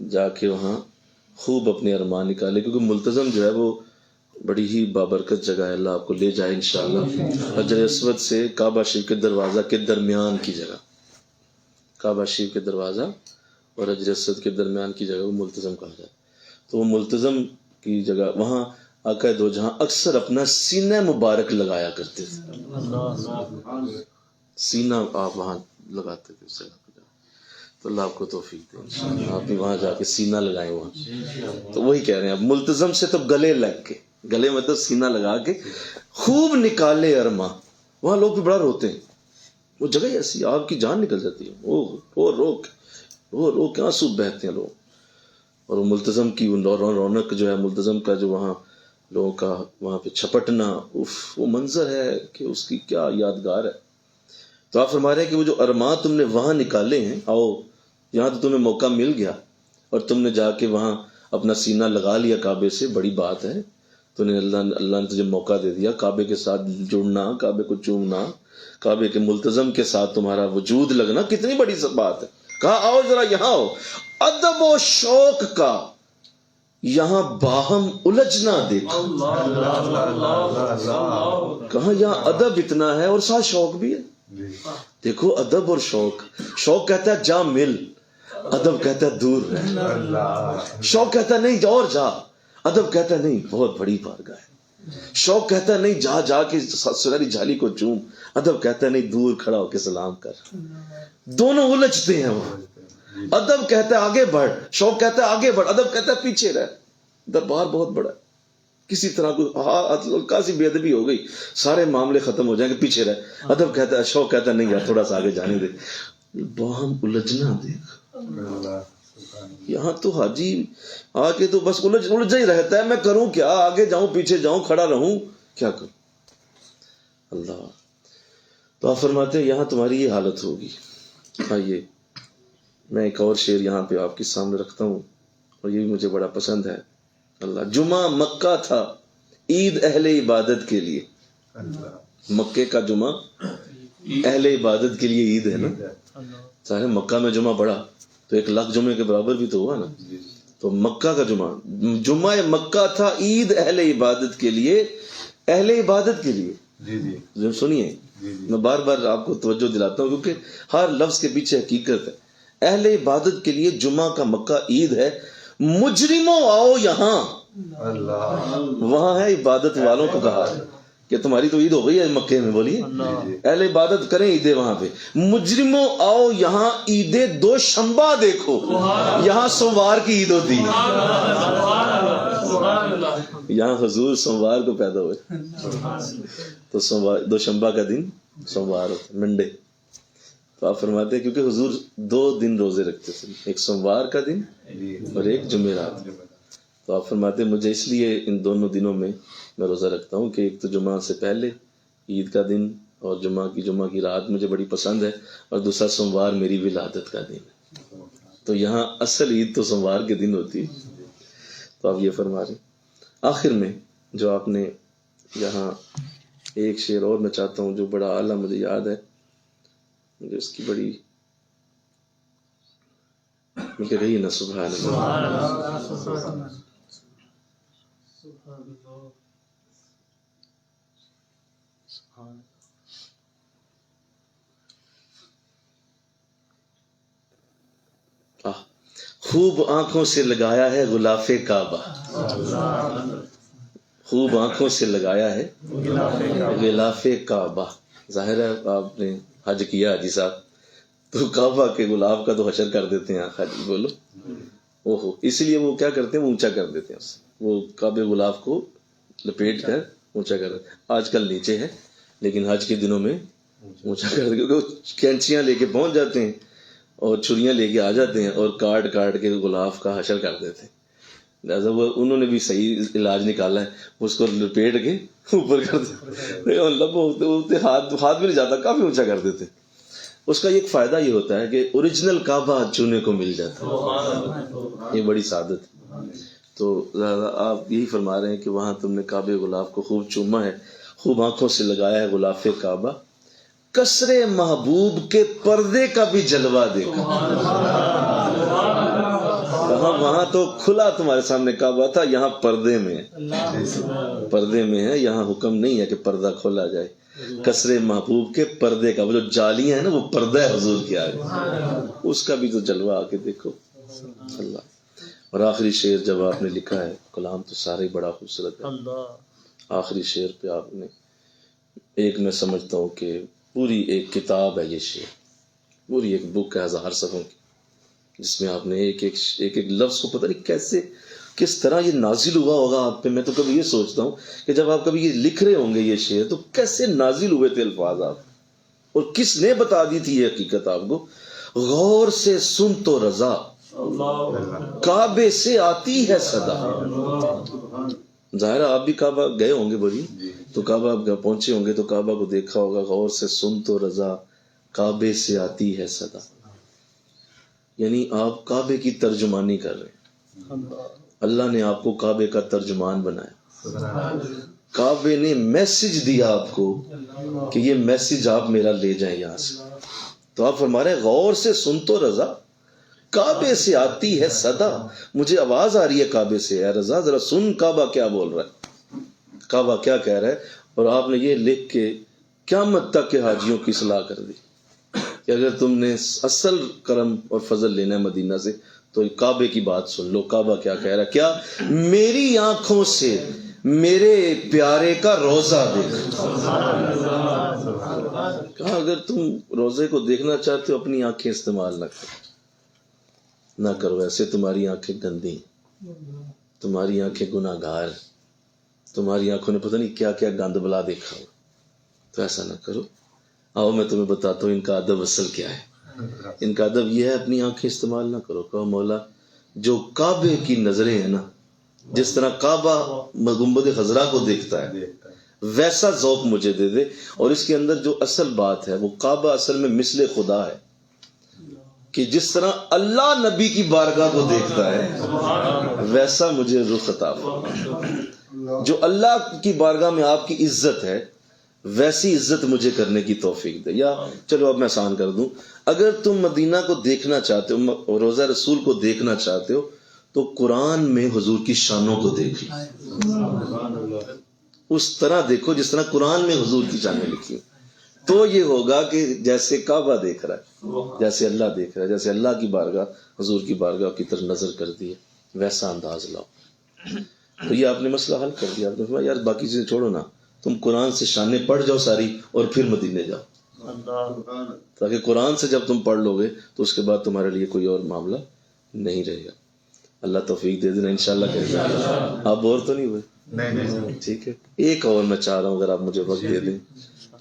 جا کے وہاں خوب اپنے ارمان نکالے کیونکہ ملتزم جو ہے وہ بڑی ہی بابرکت جگہ ہے. اللہ آپ کو لے جائے انشاءاللہ. حجر اسود سے کعبہ شریف کے دروازہ کے درمیان کی جگہ. کعبہ شریف کے دروازہ اور حجر اسود کے درمیان کی جگہ وہ ملتزم کہا جائے. تو وہ ملتزم کی جگہ وہاں آقا دو جہاں اکثر اپنا سینہ مبارک لگایا کرتے تھے. سینہ آپ وہاں لگاتے تھے اس جگہ پہ. تو اللہ آپ کو توفیق دے آپ بھی وہاں جا کے سینہ لگائیں وہاں. تو وہی کہہ رہے ہیں آپ ملتزم سے تو گلے لگ کے. گلے مطلب سینہ لگا کے خوب نکالے ارماں. وہاں لوگ بھی بڑا روتے ہیں. وہ جگہ ایسی آپ کی جان نکل جاتی ہے. وہ رو کے آنسو بہتے ہیں لوگ. اور وہ ملتزم کی رونق جو ہے ملتزم کا جو وہاں لوگوں کا وہاں پہ چھپٹنا وہ منظر ہے کہ اس کی کیا یادگار ہے. تو آپ فرما رہے ہیں کہ وہ جو ارماں تم نے وہاں نکالے ہیں، آؤ یہاں تو تمہیں موقع مل گیا اور تم نے جا کے وہاں اپنا سینہ لگا لیا کعبے سے، بڑی بات ہے، تو نے اللہ نے تجھے موقع دے دیا کعبے کے ساتھ جڑنا، کعبے کو چومنا، کعبے کے ملتزم کے ساتھ تمہارا وجود لگنا، کتنی بڑی بات ہے۔ کہا آؤ ذرا یہاں آؤ، ادب و شوق کا یہاں باہم الجھنا دیکھو۔ کہاں یہاں ادب اتنا ہے اور ساتھ شوق بھی ہے۔ دیکھو ادب اور شوق، شوق کہتا ہے جا مل، ادب کہتا ہے دور رہ۔ شوق کہتا ہے نہیں اور جا، ادب کہتا ہے نہیں بہت بڑی بارگاہ ہے۔ شوق کہتا ہے نہیں جا جا کے سنہری جھالی کو چوم، ادب کہتا ہے نہیں دور کھڑا ہو کے سلام کر۔ دونوں الجھتے ہیں وہاں، ادب کہتا ہے آگے بڑھ، شوق کہتا ہے آگے بڑھ، ادب کہتا ہے پیچھے رہ۔ دربار بہت بڑا ہے، کسی طرح کو کاسی بے ادبی ہو گئی سارے معاملے ختم ہو جائیں گے، پیچھے رہ۔ ادب کہتا ہے، شوق کہتا ہے نہیں یار تھوڑا سا آگے جانے دے۔ باہم الجھنا دیکھ، یہاں تو حاجی آ کے تو بس الجھا ہی رہتا ہے، میں کروں کیا، آگے جاؤں پیچھے جاؤں کھڑا رہوں کیا کروں۔ اللہ تو آپ فرماتے ہیں یہاں تمہاری یہ حالت ہوگی۔ آئیے میں ایک اور شعر یہاں پہ آپ کے سامنے رکھتا ہوں اور یہ بھی مجھے بڑا پسند ہے۔ اللہ، جمعہ مکہ تھا عید اہل عبادت کے لیے، مکے کا جمعہ اہل عبادت کے لیے عید ہے نا، چاہے مکہ میں جمعہ پڑا تو 1,00,000 جمعے کے برابر بھی تو ہوا نا۔ تو مکہ کا جمعہ مکہ تھا عید اہل عبادت کے لیے، اہل عبادت کے لیے۔ سنیے میں بار بار آپ کو توجہ دلاتا ہوں کیونکہ ہر لفظ کے پیچھے حقیقت ہے۔ اہل عبادت کے لیے جمعہ کا مکہ عید ہے، مجرموں آؤ یہاں۔ وہاں ہے عبادت والوں کو کہا کہ تمہاری تو عید ہو گئی ہے مکے میں، بولیے اہل عبادت کریں عیدیں وہاں پہ۔ مجرموں آؤ یہاں عید دوشنبہ دیکھو، یہاں سوموار کی عید ہوتی ہے، یہاں حضور سوموار کو پیدا ہوئے تو سوموار دوشنبہ کا دن سوموار ہوتا ہے، منڈے۔ تو آپ فرماتے ہیں کیونکہ حضور 2 دن روزے رکھتے تھے، ایک سوموار کا دن اور ایک جمعرات۔ تو آپ فرماتے ہیں مجھے اس لیے ان دونوں دنوں میں میں روزہ رکھتا ہوں کہ ایک تو جمعہ سے پہلے عید کا دن اور جمعہ کی رات مجھے بڑی پسند ہے، اور دوسرا سوموار میری ولادت کا دن ہے، تو یہاں اصل عید تو سوموار کے دن ہوتی ہے۔ تو آپ یہ فرما رہے ہیں۔ آخر میں جو آپ نے یہاں ایک شعر اور میں چاہتا ہوں جو بڑا اعلیٰ مجھے یاد ہے، مجھے اس کی بڑی مجھے کہیے نا سبحان اللہ۔ خوب آنکھوں سے لگایا ہے غلاف کعبہ، خوب آنکھوں سے لگایا ہے غلاف کعبہ۔ ظاہر ہے آپ نے حج کیا حاجی صاحب، تو کعبہ کے غلاف کا تو حشر کر دیتے ہیں حاجی، بولو اوہو، اس لیے وہ کیا کرتے ہیں، وہ اونچا کر دیتے ہیں، وہ کعبے غلاف کو لپیٹ کر اونچا کر دیتے ہیں۔ آج کل نیچے ہے لیکن حج کے دنوں میں اونچا کر دیتے، کیونکہ کینچیاں لے کے پہنچ جاتے ہیں اور چھریاں لے کے آ جاتے ہیں اور کاٹ کے غلاف کا حشر کر دیتے ہیں۔ لہٰذا وہ انہوں نے بھی صحیح علاج نکالا ہے، اس کو لپیٹ کے اوپر کر دیتے، ہاتھ بھی نہیں جاتا، کافی اونچا کر دیتے۔ اس کا ایک فائدہ یہ ہوتا ہے کہ اوریجنل کعبہ چونے کو مل جاتا ہے، یہ بڑی سعادت ہے۔ تو آپ یہی فرما رہے ہیں کہ وہاں تم نے کعبے غلاف کو خوب چوما ہے، خوب آنکھوں سے لگایا ہے غلاف کعبہ، کسرے محبوب کے پردے کا بھی جلوہ دیکھا۔ کہاں وہاں تو کھلا تمہارے سامنے کعبہ تھا، یہاں پردے میں ہے، یہاں حکم نہیں ہے کہ پردہ کھولا جائے۔ کسرے محبوب کے پردے کا، وہ جو جالیاں ہیں نا وہ پردہ ہے حضور کے آگے، اس کا بھی تو جلوہ آ کے دیکھو۔ اللہ۔ اور آخری شعر جب آپ نے لکھا ہے، کلام تو سارے بڑا خوبصورت ہے، آخری شعر پہ آپ نے ایک، میں سمجھتا ہوں کہ پوری ایک کتاب ہے یہ شعر، پوری ایک بک ہے 1000 صفحوں کی، جس میں آپ نے ایک لفظ کو پتہ نہیں کیسے کس طرح یہ نازل ہوا ہوگا آپ پہ۔ میں تو کبھی یہ سوچتا ہوں کہ جب آپ کبھی یہ لکھ رہے ہوں گے یہ شعر، تو کیسے نازل ہوئے تھے الفاظ آپ، اور کس نے بتا دی تھی یہ حقیقت آپ کو۔ غور سے سن تو رضا، کعبے سے آتی ہے صدا۔ ظاہر آپ بھی کعبہ گئے ہوں گے بڑی، تو کعبہ آپ پہنچے ہوں گے تو کعبہ کو دیکھا ہوگا، غور سے سن تو رضا کعبے سے آتی ہے صدا، یعنی آپ کعبے کی ترجمانی کر رہے ہیں. اللہ نے آپ کو کعبے کا ترجمان بنایا، کعبے نے میسج دیا آپ کو کہ یہ میسج آپ میرا لے جائیں یہاں سے. تو آپ فرما رہے ہیں غور سے سن تو رضا، کعبے سے آتی ہے صدا، مجھے آواز آ رہی ہے کعبے سے. اے رضا ذرا سن کعبہ کیا بول رہا ہے، کعبہ کیا کہہ رہا ہے. اور آپ نے یہ لکھ کے قیامت تک کے حاجیوں کی اصلاح کر دی کہ اگر تم نے اصل کرم اور فضل لینا ہے مدینہ سے تو کعبے کی بات سن لو. کعبہ کیا کہہ رہا ہے، کیا میری آنکھوں سے میرے پیارے کا روزہ دیکھ. کہا اگر تم روزے کو دیکھنا چاہتے ہو اپنی آنکھیں استعمال نہ کرو، ایسے تمہاری آنکھیں گندی، تمہاری آنکھیں گناہ گار، تمہاری آنکھوں نے پتہ نہیں کیا کیا گند بلا دیکھا ہو، تو ایسا نہ کرو. آؤ میں تمہیں بتاتا ہوں ان کا ادب اصل کیا ہے. ان کا ادب یہ ہے اپنی آنکھیں استعمال نہ کرو. کہو مولا جو کعبے کی نظریں ہیں نا، جس طرح کعبہ گنبد خضرا کو دیکھتا ہے ویسا ذوق مجھے دے دے. اور اس کے اندر جو اصل بات ہے وہ کعبہ اصل میں مثل خدا ہے کہ جس طرح اللہ نبی کی بارگاہ کو دیکھتا ہے ویسا مجھے رخ عطا فرما. جو اللہ کی بارگاہ میں آپ کی عزت ہے ویسی عزت مجھے کرنے کی توفیق دے. یا چلو اب میں آسان کر دوں، اگر تم مدینہ کو دیکھنا چاہتے ہو، روضہ رسول کو دیکھنا چاہتے ہو، تو قرآن میں حضور کی شانوں کو دیکھ لو، اس طرح دیکھو جس طرح قرآن میں حضور کی شانیں لکھی، تو یہ ہوگا کہ جیسے کعبہ دیکھ رہا ہے، جیسے اللہ دیکھ رہا ہے، جیسے اللہ کی بارگاہ حضور کی بارگاہ کی طرف نظر کر دی ہے ویسا انداز لاؤ. تو یہ آپ نے مسئلہ حل کر دیا. آپ نے فرمایا یار باقی چیزیں چھوڑو نا، تم قرآن سے شانیں پڑھ جاؤ ساری اور پھر مدینے جاؤ، تاکہ قرآن سے جب تم پڑھ لو گے تو اس کے بعد تمہارے لیے کوئی اور معاملہ نہیں رہے گا. اللہ توفیق دے دینا انشاءاللہ. کریں گے آپ بور تو نہیں ہوئے؟ نہیں. ٹھیک ہے، ایک اور میں چاہ رہا ہوں اگر آپ مجھے وقت دے دیں،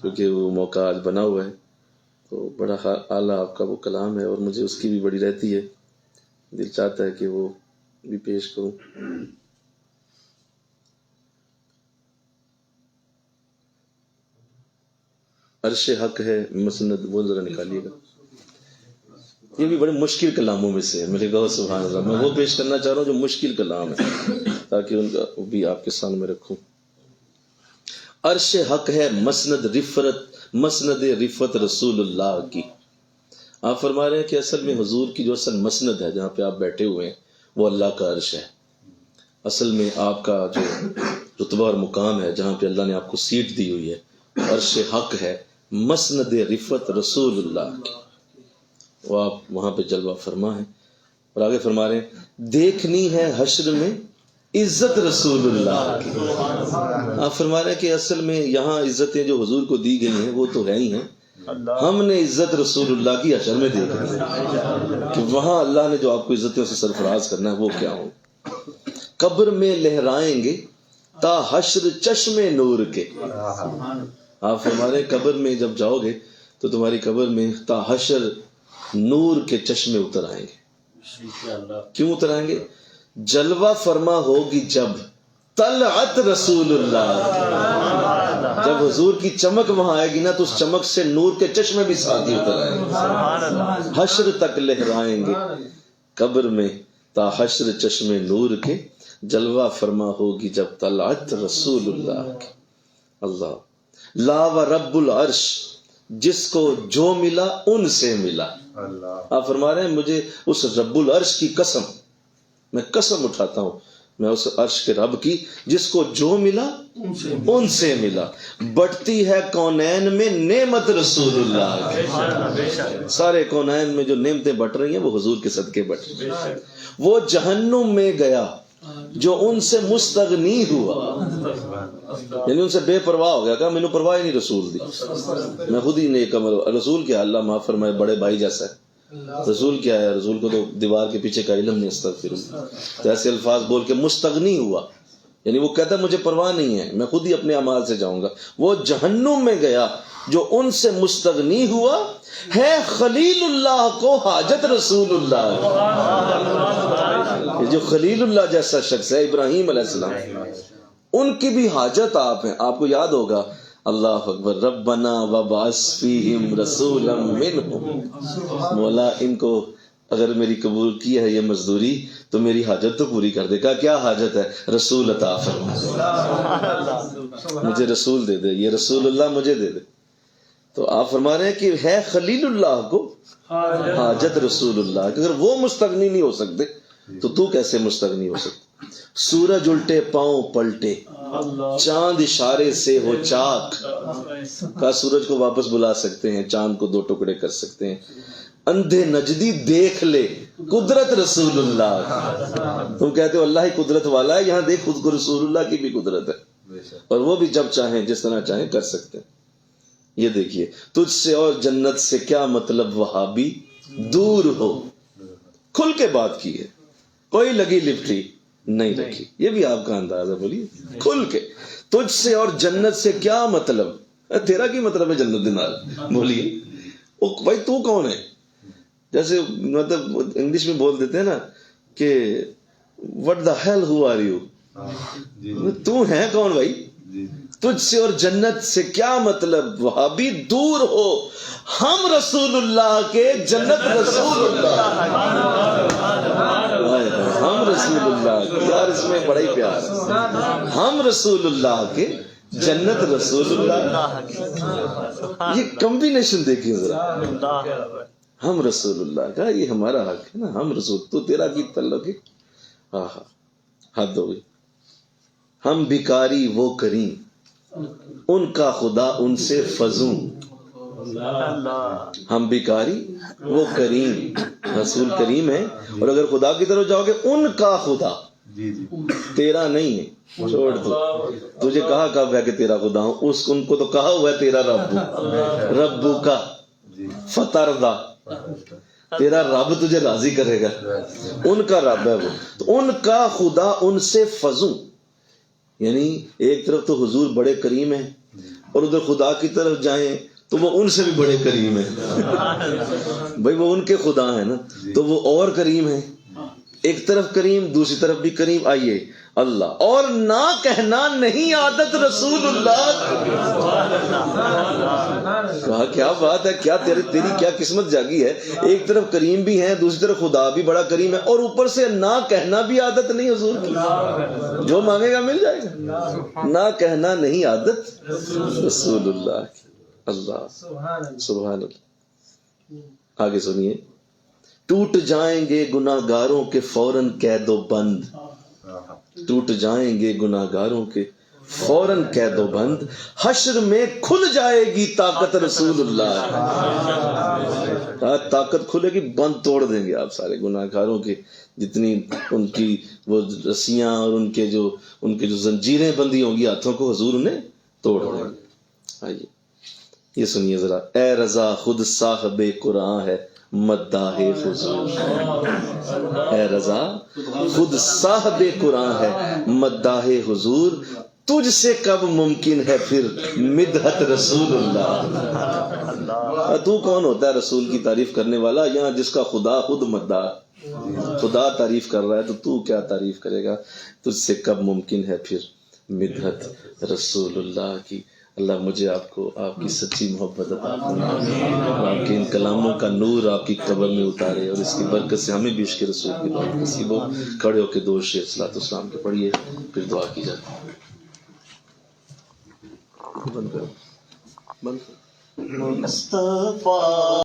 کیونکہ وہ موقع آج بنا ہوا ہے. تو بڑا اعلیٰ آپ کا وہ کلام ہے اور مجھے اس کی بھی بڑی رہتی ہے، دل چاہتا ہے کہ وہ بھی پیش کروں. عرش حق ہے مسند، وہ ذرا نکالیے گا. یہ بھی بڑے مشکل کلاموں میں سے ہے، میرے گو سبحان اللہ. میں وہ پیش کرنا چاہ رہا ہوں جو مشکل کلام ہے تاکہ ان کا بھی آپ کے سامنے رکھوں. عرش حق ہے مسند رفت رسول اللہ کی. آپ فرما رہے ہیں کہ اصل میں حضور کی جو اصل مسند ہے جہاں پہ آپ بیٹھے ہوئے ہیں وہ اللہ کا عرش ہے. اصل میں آپ کا جو رتبہ اور مقام ہے جہاں پہ اللہ نے آپ کو سیٹ دی ہوئی ہے، عرش حق ہے مسند رفت رسول اللہ کی، وہ آپ وہاں پہ جلوہ فرما ہے. اور آگے فرما رہے ہیں دیکھنی ہے حشر میں عزت رسول اللہ کی. آپ فرما رہے ہیں کہ اصل میں یہاں عزتیں جو حضور کو دی گئی ہیں وہ تو ہے ہی ہیں، ہم نے عزت رسول اللہ کی حشر میں دیکھنی ہے کہ وہاں اللہ نے جو آپ کو عزتوں سے سرفراز کرنا ہے وہ کیا ہو. قبر میں لہرائیں گے تا حشر چشم نور کے. آپ فرما رہے ہیں قبر میں جب جاؤ گے تو تمہاری قبر میں تا حشر نور کے چشمے اتر آئیں گے. کیوں اتر آئیں گے؟ جلوہ فرما ہوگی جب طلعت رسول اللہ، جب حضور کی چمک وہاں آئے گی نا تو اس چمک سے نور کے چشمے بھی ساتھ ہی اتر آئیں گے. حشر تک لہرائیں گے قبر میں تا حشر چشمے نور کے، جلوہ فرما ہوگی جب طلعت رسول اللہ کی. اللہ لا و رب العرش، جس کو جو ملا ان سے ملا. آپ فرما رہے ہیں مجھے اس رب العرش کی قسم، میں قسم اٹھاتا ہوں، میں اس عرش کے رب کی جس کو جو ملا ان سے ملا. بٹتی ہے کونین میں نعمت رسول اللہ کی. سارے کونین میں جو نعمتیں بٹ رہی ہیں وہ حضور کے صدقے بٹ رہی ہیں. وہ جہنم میں گیا جو ان سے مستغنی ہوا، یعنی ان سے بے پرواہ ہو گیا، کہا میں نے پرواہ ہی نہیں رسول دی، میں خود ہی نیک عمل. رسول کیا اللہ معاف فرمائے بڑے بھائی جیسا ہے. رسول کیا ہے؟ رسول کو تو دیوار کے پیچھے کا علم نہیں. استغفر اللہ. تو ایسے الفاظ بول کے مستغنی ہوا، یعنی وہ کہتا مجھے پرواہ نہیں ہے، میں خود ہی اپنے اعمال سے جاؤں گا. وہ جہنم میں گیا جو ان سے مستغنی ہوا، ہے خلیل اللہ کو حاجت رسول اللہ. جو خلیل اللہ جیسا شخص ہے ابراہیم علیہ السلام، ان کی بھی حاجت آپ ہیں. آپ کو یاد ہوگا اللہ اکبر. ربنا وبعث فیہم رسولا منہم. مولا ان کو اگر میری قبول کی ہے یہ مزدوری تو میری حاجت تو پوری کر دے. کیا حاجت ہے؟ رسول عطا فرما, مجھے رسول دے دے, یہ رسول اللہ مجھے دے دے. تو آپ فرما رہے ہیں کہ ہے خلیل اللہ کو حاجت رسول اللہ, اگر وہ مستغنی نہیں ہو سکتے تو کیسے مستغنی ہو سکتے؟ سورج الٹے پاؤں پلٹے, چاند اشارے سے ہو چاک. کا سورج کو واپس بلا سکتے ہیں, چاند کو 2 ٹکڑے کر سکتے ہیں. اندھے نجدی دیکھ لے قدرت رسول اللہ. تم کہتے ہو اللہ ہی قدرت والا ہے, یہاں دیکھ خود کو رسول اللہ کی بھی قدرت ہے, اور وہ بھی جب چاہیں جس طرح چاہیں کر سکتے ہیں. یہ دیکھیے, تجھ سے اور جنت سے کیا مطلب وہابی دور ہو. کھل کے بات کی ہے, کوئی لگی لپٹی نہیں رکھی. یہ بھی آپ کا انداز ہے, بولیے کھل کے. تجھ سے اور جنت سے کیا مطلب, تیرا کی مطلب ہے جنت دینار, بولیے بھائی تو کون ہے. جیسے مطلب انگلش میں بول دیتے ہیں نا کہ what the hell who are you, تو ہے کون بھائی. تجھ سے اور جنت سے کیا مطلب وہابی دور ہو, ہم رسول اللہ کے جنت رسول اللہ. ہم رسول اللہ, یار اس میں بڑا ہی پیار ہے. ہم رسول اللہ کے جنت رسول اللہ, یہ کمبینیشن دیکھیے ذرا. ہم رسول اللہ کا, یہ ہمارا حق ہے نا, ہم رسول, تو تیرا کی تعلق ہے. حد ہو گئی. ہم بھکاری وہ کریم, ان کا خدا ان سے فزوں. ہم بھکاری وہ کریم, رسول کریم ہے, اور اگر خدا کی طرف جاؤ گے ان کا خدا, تیرا نہیں ہے. چھوڑ دو, تجھے کہا کب ہے کہ تیرا خدا ہوں, ان کو تو کہا ہوا ہے تیرا رب, ربو کا فتردہ, تیرا رب تجھے راضی کرے گا, ان کا رب ہے وہ. تو ان کا خدا ان سے فزوں, یعنی ایک طرف تو حضور بڑے کریم ہیں, اور ادھر خدا کی طرف جائیں تو وہ ان سے بھی بڑے کریم ہیں. بھائی وہ ان کے خدا ہیں نا, تو وہ اور کریم ہیں. ایک طرف کریم, دوسری طرف بھی کریم. آئیے اللہ, اور نہ کہنا نہیں عادت رسول اللہ. کہا کیا بات ہے, کیا تیری کیا قسمت جاگی ہے. ایک طرف کریم بھی ہے, دوسری طرف خدا بھی بڑا کریم ہے, اور اوپر سے نہ کہنا بھی عادت نہیں حضور کی. جو مانگے گا مل جائے گا. نہ کہنا نہیں عادت رسول اللہ کی. اللہ سبحان اللہ. آگے سنیے. ٹوٹ جائیں گے گناہگاروں کے فوراً قید و بند, ٹوٹ جائیں گے گناہگاروں کے فوراً قید و بند, حشر میں کھل جائے گی طاقت رسول اللہ. طاقت کھلے گی, بند توڑ دیں گے آپ سارے گناہگاروں کے, جتنی ان کی وہ رسیاں اور ان کے جو زنجیریں بندی ہوں گی ہاتھوں کو, حضور انہیں توڑ دیں گے. آئیے یہ سنیے ذرا. اے رضا خود صاحب قرآن ہے مداح حضور. اے رضا خود صاحب قرآن ہے مداح حضور, تجھ سے کب ممکن ہے پھر مدحت رسول اللہ. تو کون ہوتا ہے رسول کی تعریف کرنے والا, یہاں جس کا خدا خود مداح, خدا تعریف کر رہا ہے, تو کیا تعریف کرے گا. تجھ سے کب ممکن ہے پھر مدحت رسول اللہ کی. اللہ مجھے آپ کو آپ کی سچی محبت عطا فرمائے, آپ کے ان کلاموں کا نور آپ کی قبر میں اتارے, اور اس کی برکت سے ہمیں بھی عشق رسول کی دعا نصیب ہو. کھڑے ہو کے 2 شعر صلاۃ والسلام کے پڑھیے, پھر دعا کی جاتی ہے. بند کرو, بند کرو. مصطفیٰ